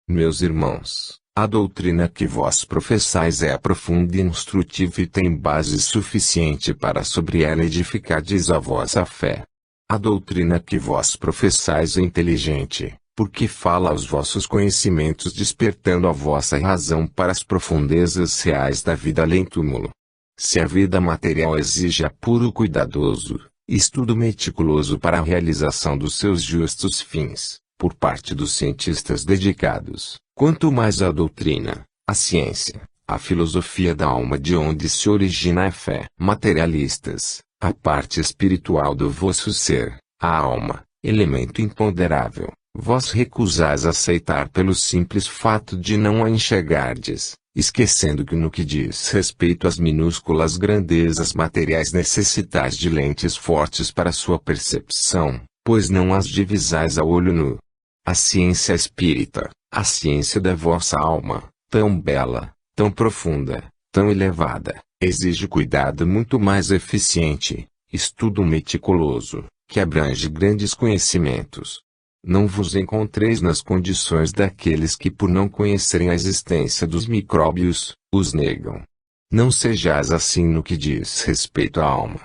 Meus irmãos, a doutrina que vós professais é profunda e instrutiva e tem base suficiente para sobre ela edificardes a vossa fé. A doutrina que vós professais é inteligente, porque fala aos vossos conhecimentos despertando a vossa razão para as profundezas reais da vida além túmulo. Se a vida material exige apuro cuidadoso, estudo meticuloso para a realização dos seus justos fins, por parte dos cientistas dedicados, quanto mais a doutrina, a ciência, a filosofia da alma de onde se origina a fé. Materialistas, a parte espiritual do vosso ser, a alma, elemento imponderável, vós recusais aceitar pelo simples fato de não a enxergardes, esquecendo que no que diz respeito às minúsculas grandezas materiais necessitais de lentes fortes para sua percepção, pois não as divisais a olho nu. A ciência espírita, a ciência da vossa alma, tão bela, tão profunda, tão elevada, exige cuidado muito mais eficiente, estudo meticuloso, que abrange grandes conhecimentos. Não vos encontreis nas condições daqueles que, por não conhecerem a existência dos micróbios, os negam. Não sejais assim no que diz respeito à alma.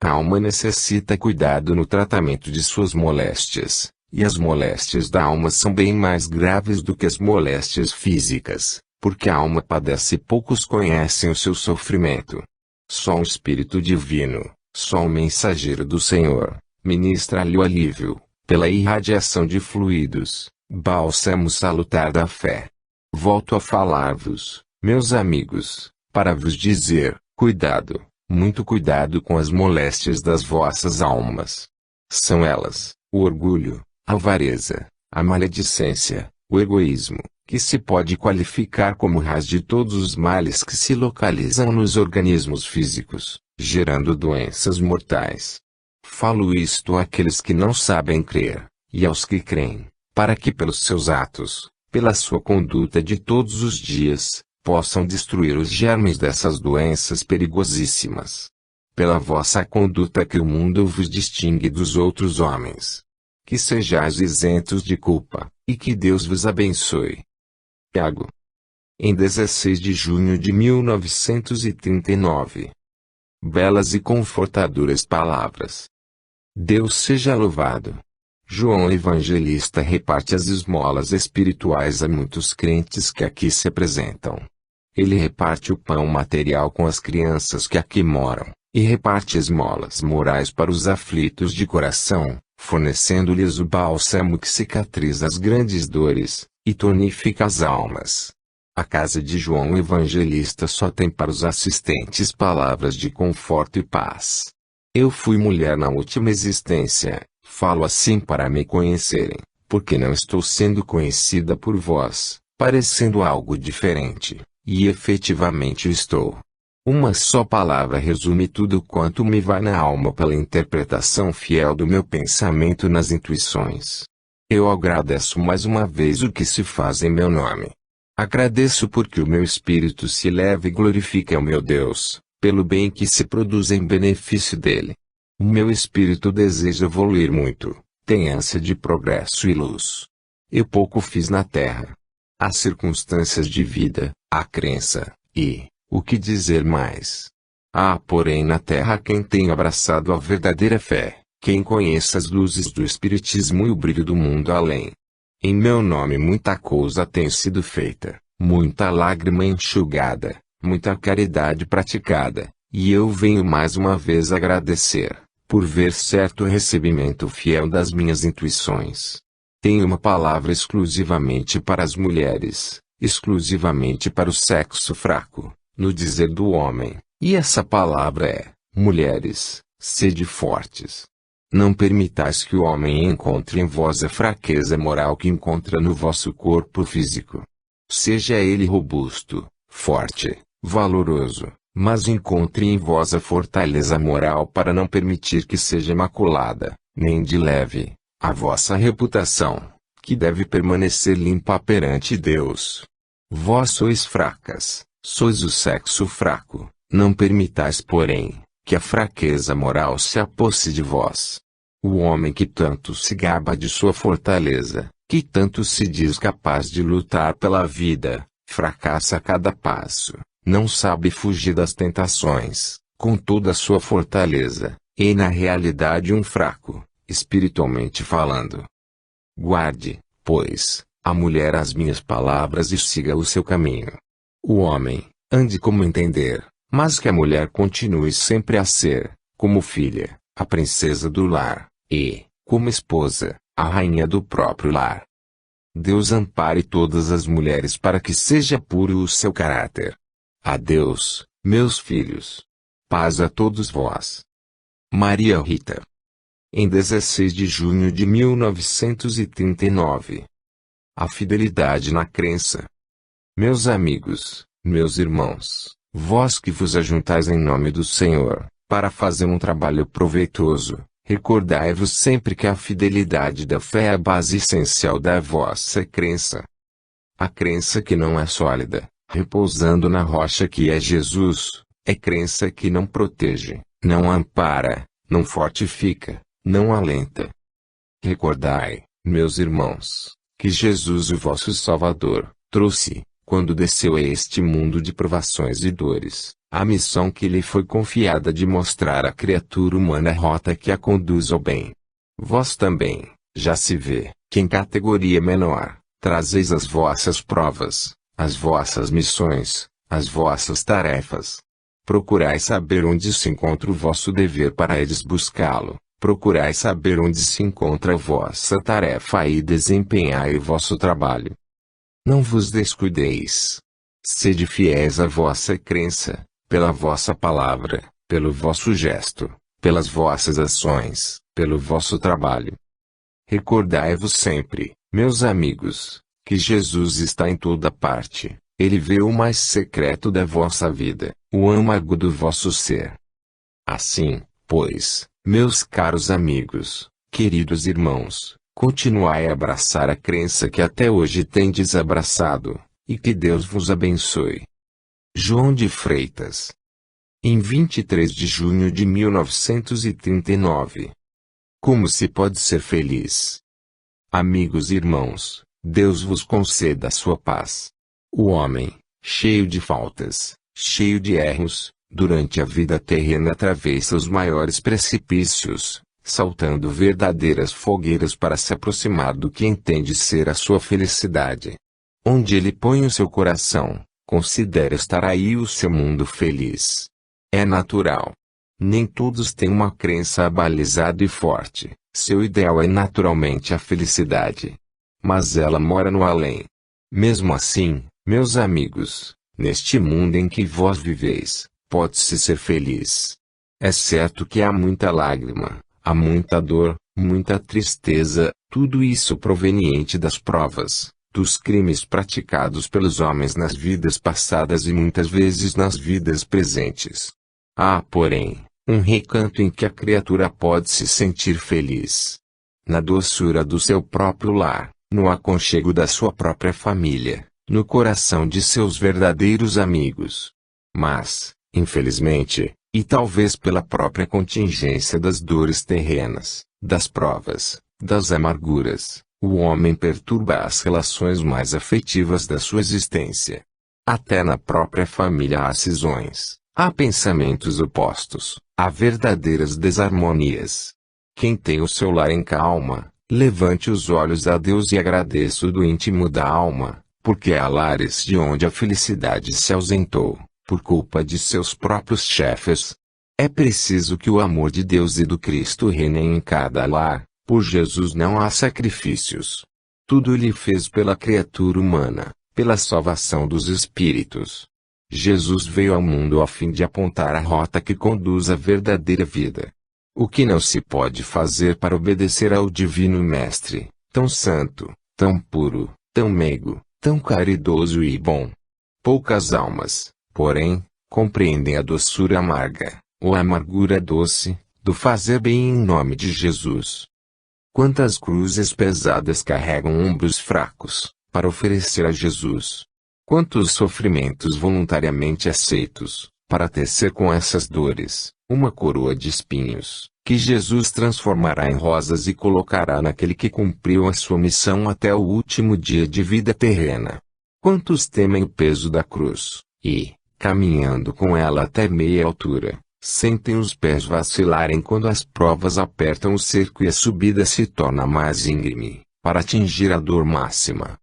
A alma necessita cuidado no tratamento de suas moléstias, e as moléstias da alma são bem mais graves do que as moléstias físicas, porque a alma padece e poucos conhecem o seu sofrimento. Só o Espírito Divino, só o mensageiro do Senhor, ministra-lhe o alívio, pela irradiação de fluidos, bálsamo salutar da fé. Volto a falar-vos, meus amigos, para vos dizer, cuidado, muito cuidado com as moléstias das vossas almas. São elas, o orgulho, a avareza, a maledicência, o egoísmo, que se pode qualificar como raiz de todos os males que se localizam nos organismos físicos, gerando doenças mortais. Falo isto àqueles que não sabem crer, e aos que creem, para que pelos seus atos, pela sua conduta de todos os dias, possam destruir os germes dessas doenças perigosíssimas. Pela vossa conduta que o mundo vos distingue dos outros homens. Que sejais isentos de culpa, e que Deus vos abençoe. Tiago. Em 16 de junho de 1939. Belas e confortadoras palavras. Deus seja louvado. João Evangelista reparte as esmolas espirituais a muitos crentes que aqui se apresentam. Ele reparte o pão material com as crianças que aqui moram, e reparte esmolas morais para os aflitos de coração, fornecendo-lhes o bálsamo que cicatriza as grandes dores, e tonifica as almas. A casa de João Evangelista só tem para os assistentes palavras de conforto e paz. Eu fui mulher na última existência, falo assim para me conhecerem, porque não estou sendo conhecida por vós, parecendo algo diferente, e efetivamente estou. Uma só palavra resume tudo quanto me vai na alma pela interpretação fiel do meu pensamento nas intuições. Eu agradeço mais uma vez o que se faz em meu nome. Agradeço porque o meu espírito se eleva e glorifica ao meu Deus, pelo bem que se produz em benefício dele. O meu espírito deseja evoluir muito, tem ânsia de progresso e luz. Eu pouco fiz na terra. Há circunstâncias de vida, há crença, e, o que dizer mais? Há porém na terra quem tenha abraçado a verdadeira fé, quem conheça as luzes do Espiritismo e o brilho do mundo além. Em meu nome muita coisa tem sido feita, muita lágrima enxugada, muita caridade praticada, e eu venho mais uma vez agradecer, por ver certo recebimento fiel das minhas intuições. Tenho uma palavra exclusivamente para as mulheres, exclusivamente para o sexo fraco, no dizer do homem, e essa palavra é, mulheres, sede fortes. Não permitais que o homem encontre em vós a fraqueza moral que encontra no vosso corpo físico. Seja ele robusto, forte, valoroso, mas encontre em vós a fortaleza moral para não permitir que seja maculada, nem de leve, a vossa reputação, que deve permanecer limpa perante Deus. Vós sois fracas, sois o sexo fraco, não permitais porém, que a fraqueza moral se aposse de vós. O homem que tanto se gaba de sua fortaleza, que tanto se diz capaz de lutar pela vida, fracassa a cada passo, não sabe fugir das tentações, com toda a sua fortaleza, e na realidade um fraco, espiritualmente falando. Guarde, pois, a mulher as minhas palavras e siga o seu caminho. O homem, ande como entender, mas que a mulher continue sempre a ser, como filha, a princesa do lar, e, como esposa, a rainha do próprio lar. Deus ampare todas as mulheres para que seja puro o seu caráter. Adeus, meus filhos. Paz a todos vós. Maria Rita. Em 16 de junho de 1939. A fidelidade na crença. Meus amigos, meus irmãos, vós que vos ajuntais em nome do Senhor, para fazer um trabalho proveitoso, Recordai-vos sempre que a fidelidade da fé é a base essencial da vossa crença. A crença que não é sólida, repousando na rocha que é Jesus, é crença que não protege, não ampara, não fortifica, não alenta. Recordai, meus irmãos, que Jesus, o vosso Salvador, trouxe, quando desceu a este mundo de provações e dores, a missão que lhe foi confiada de mostrar à criatura humana a rota que a conduz ao bem. Vós também, já se vê, que em categoria menor, trazeis as vossas provas, as vossas missões, as vossas tarefas. Procurai saber onde se encontra o vosso dever para eles buscá-lo. Procurai saber onde se encontra a vossa tarefa e desempenhai o vosso trabalho. Não vos descuideis. Sede fiéis à vossa crença, pela vossa palavra, pelo vosso gesto, pelas vossas ações, pelo vosso trabalho. Recordai-vos sempre, meus amigos, que Jesus está em toda parte. Ele vê o mais secreto da vossa vida, o âmago do vosso ser. Assim, pois, meus caros amigos, queridos irmãos, continuai a abraçar a crença que até hoje tendes abraçado, e que Deus vos abençoe. João de Freitas. Em 23 de junho de 1939. Como se pode ser feliz? Amigos e irmãos, Deus vos conceda a sua paz. O homem, cheio de faltas, cheio de erros, durante a vida terrena atravessa os maiores precipícios, saltando verdadeiras fogueiras para se aproximar do que entende ser a sua felicidade. Onde ele põe o seu coração, considera estar aí o seu mundo feliz. É natural. Nem todos têm uma crença abalizada e forte, seu ideal é naturalmente a felicidade. Mas ela mora no além. Mesmo assim, meus amigos, neste mundo em que vós viveis, pode-se ser feliz. É certo que há muita lágrima, há muita dor, muita tristeza, tudo isso proveniente das provas, dos crimes praticados pelos homens nas vidas passadas e muitas vezes nas vidas presentes. Há, porém, um recanto em que a criatura pode se sentir feliz. Na doçura do seu próprio lar, no aconchego da sua própria família, no coração de seus verdadeiros amigos. Mas, infelizmente, e talvez pela própria contingência das dores terrenas, das provas, das amarguras, o homem perturba as relações mais afetivas da sua existência. Até na própria família há cisões, há pensamentos opostos, há verdadeiras desarmonias. Quem tem o seu lar em calma, levante os olhos a Deus e agradeça do íntimo da alma, porque há lares de onde a felicidade se ausentou, por culpa de seus próprios chefes. É preciso que o amor de Deus e do Cristo reinem em cada lar. Por Jesus não há sacrifícios. Tudo ele fez pela criatura humana, pela salvação dos espíritos. Jesus veio ao mundo a fim de apontar a rota que conduz à verdadeira vida. O que não se pode fazer para obedecer ao Divino Mestre, tão santo, tão puro, tão meigo, tão caridoso e bom. Poucas almas, porém, compreendem a doçura amarga, ou a amargura doce, do fazer bem em nome de Jesus. Quantas cruzes pesadas carregam ombros fracos, para oferecer a Jesus? Quantos sofrimentos voluntariamente aceitos, para tecer com essas dores, uma coroa de espinhos, que Jesus transformará em rosas e colocará naquele que cumpriu a sua missão até o último dia de vida terrena? Quantos temem o peso da cruz, e, caminhando com ela até meia altura, sentem os pés vacilarem quando as provas apertam o cerco e a subida se torna mais íngreme, para atingir a dor máxima?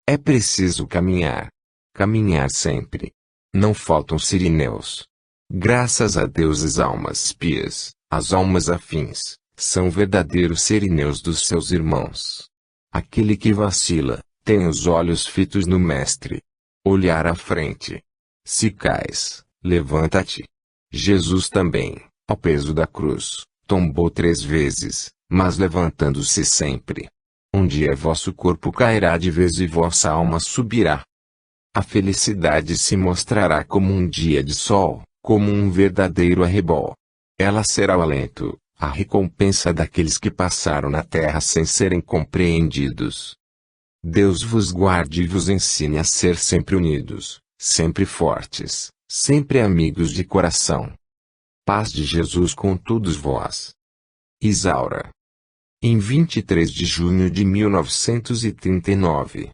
É preciso caminhar. Caminhar sempre. Não faltam sirineus. Graças a Deus as almas pias, as almas afins, são verdadeiros sirineus dos seus irmãos. Aquele que vacila, tem os olhos fitos no Mestre. Olhar à frente. Se cais, levanta-te. Jesus também, ao peso da cruz, tombou 3 vezes, mas levantando-se sempre. Um dia vosso corpo cairá de vez e vossa alma subirá. A felicidade se mostrará como um dia de sol, como um verdadeiro arrebol. Ela será o alento, a recompensa daqueles que passaram na terra sem serem compreendidos. Deus vos guarde e vos ensine a ser sempre unidos, sempre fortes, sempre amigos de coração. Paz de Jesus com todos vós. Isaura. Em 23 de junho de 1939.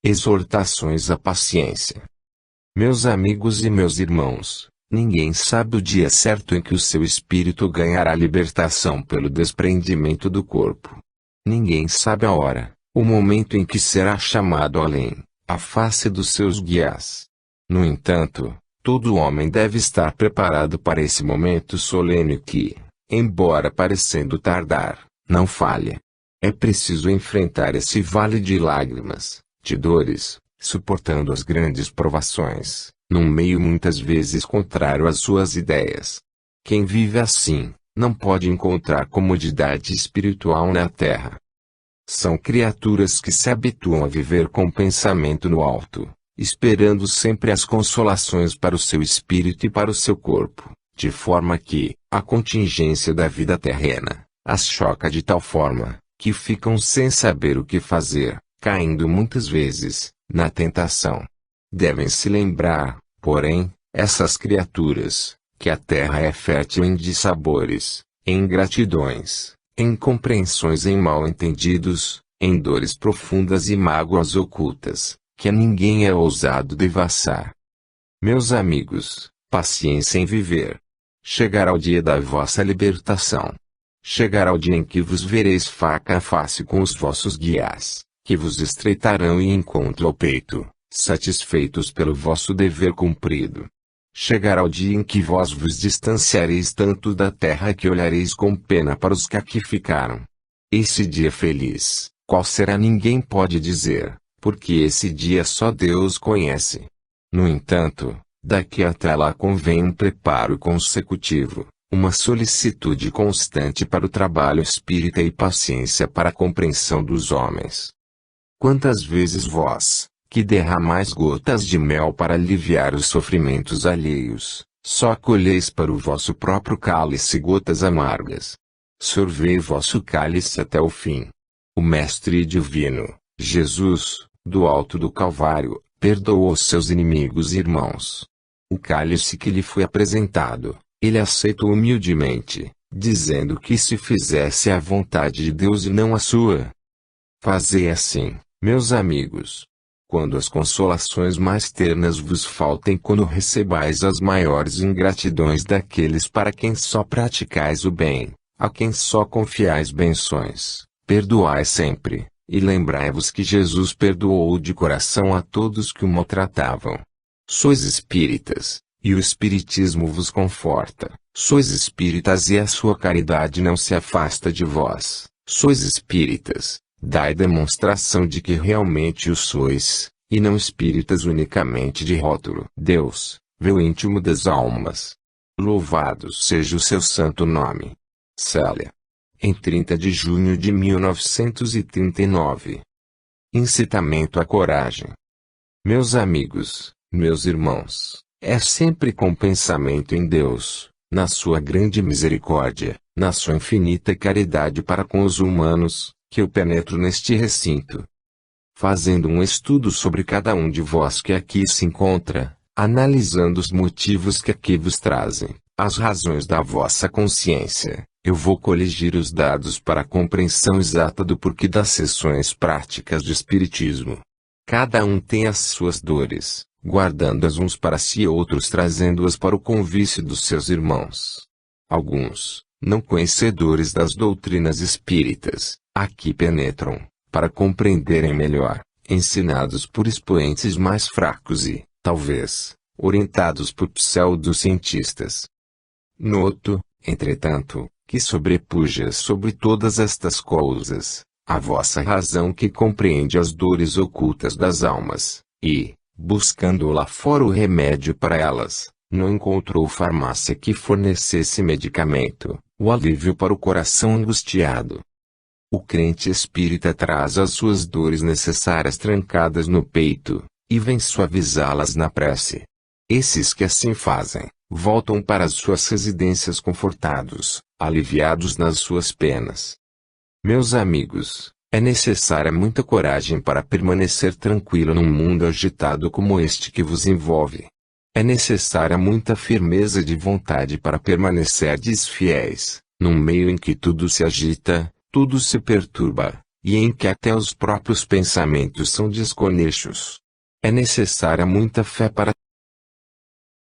Exortações à paciência. Meus amigos e meus irmãos, ninguém sabe o dia certo em que o seu espírito ganhará libertação pelo desprendimento do corpo. Ninguém sabe a hora, o momento em que será chamado além, à face dos seus guias. No entanto, todo homem deve estar preparado para esse momento solene que, embora parecendo tardar, não falha. É preciso enfrentar esse vale de lágrimas, de dores, suportando as grandes provações, num meio muitas vezes contrário às suas ideias. Quem vive assim, não pode encontrar comodidade espiritual na terra. São criaturas que se habituam a viver com pensamento no alto, esperando sempre as consolações para o seu espírito e para o seu corpo, de forma que, a contingência da vida terrena, as choca de tal forma, que ficam sem saber o que fazer, caindo muitas vezes, na tentação. Devem se lembrar, porém, essas criaturas, que a terra é fértil em dissabores, em ingratidões, em incompreensões, em mal-entendidos, em dores profundas e mágoas ocultas, que a ninguém é ousado devassar. Meus amigos, paciência em viver. Chegará o dia da vossa libertação. Chegará o dia em que vos vereis faca a face com os vossos guias, que vos estreitarão e encontro ao peito, satisfeitos pelo vosso dever cumprido. Chegará o dia em que vós vos distanciareis tanto da terra que olhareis com pena para os que aqui ficaram. Esse dia feliz, qual será ninguém pode dizer, porque esse dia só Deus conhece. No entanto, daqui até lá convém um preparo consecutivo, uma solicitude constante para o trabalho espírita e paciência para a compreensão dos homens. Quantas vezes vós, que derramais gotas de mel para aliviar os sofrimentos alheios, só colheis para o vosso próprio cálice gotas amargas. Sorvei vosso cálice até o fim. O Mestre Divino, Jesus, do alto do Calvário, perdoou os seus inimigos e irmãos. O cálice que lhe foi apresentado, ele aceitou humildemente, dizendo que se fizesse a vontade de Deus e não a sua. Fazei assim, meus amigos. Quando as consolações mais ternas vos faltem, quando recebais as maiores ingratidões daqueles para quem só praticais o bem, a quem só confiais benções, perdoai sempre, e lembrai-vos que Jesus perdoou de coração a todos que o maltratavam. Sois espíritas, e o espiritismo vos conforta. Sois espíritas e a sua caridade não se afasta de vós. Sois espíritas, dai demonstração de que realmente o sois, e não espíritas unicamente de rótulo. Deus, vê o íntimo das almas. Louvado seja o seu santo nome. Célia. Em 30 de junho de 1939. Incitamento à coragem. Meus amigos, meus irmãos, é sempre com pensamento em Deus, na sua grande misericórdia, na sua infinita caridade para com os humanos, que eu penetro neste recinto. Fazendo um estudo sobre cada um de vós que aqui se encontra, analisando os motivos que aqui vos trazem, as razões da vossa consciência, eu vou coligir os dados para a compreensão exata do porquê das sessões práticas de espiritismo. Cada um tem as suas dores, guardando-as uns para si e outros trazendo-as para o convívio dos seus irmãos. Alguns, não conhecedores das doutrinas espíritas, aqui penetram, para compreenderem melhor, ensinados por expoentes mais fracos e, talvez, orientados por pseudocientistas. Noto, entretanto, que sobrepuja sobre todas estas coisas, a vossa razão que compreende as dores ocultas das almas, e, buscando lá fora o remédio para elas, não encontrou farmácia que fornecesse medicamento, o alívio para o coração angustiado. O crente espírita traz as suas dores necessárias trancadas no peito, e vem suavizá-las na prece. Esses que assim fazem, voltam para as suas residências confortados, aliviados nas suas penas. Meus amigos, é necessária muita coragem para permanecer tranquilo num mundo agitado como este que vos envolve. É necessária muita firmeza de vontade para permanecerdes fiéis, num meio em que tudo se agita, tudo se perturba, e em que até os próprios pensamentos são desconexos. É necessária muita fé para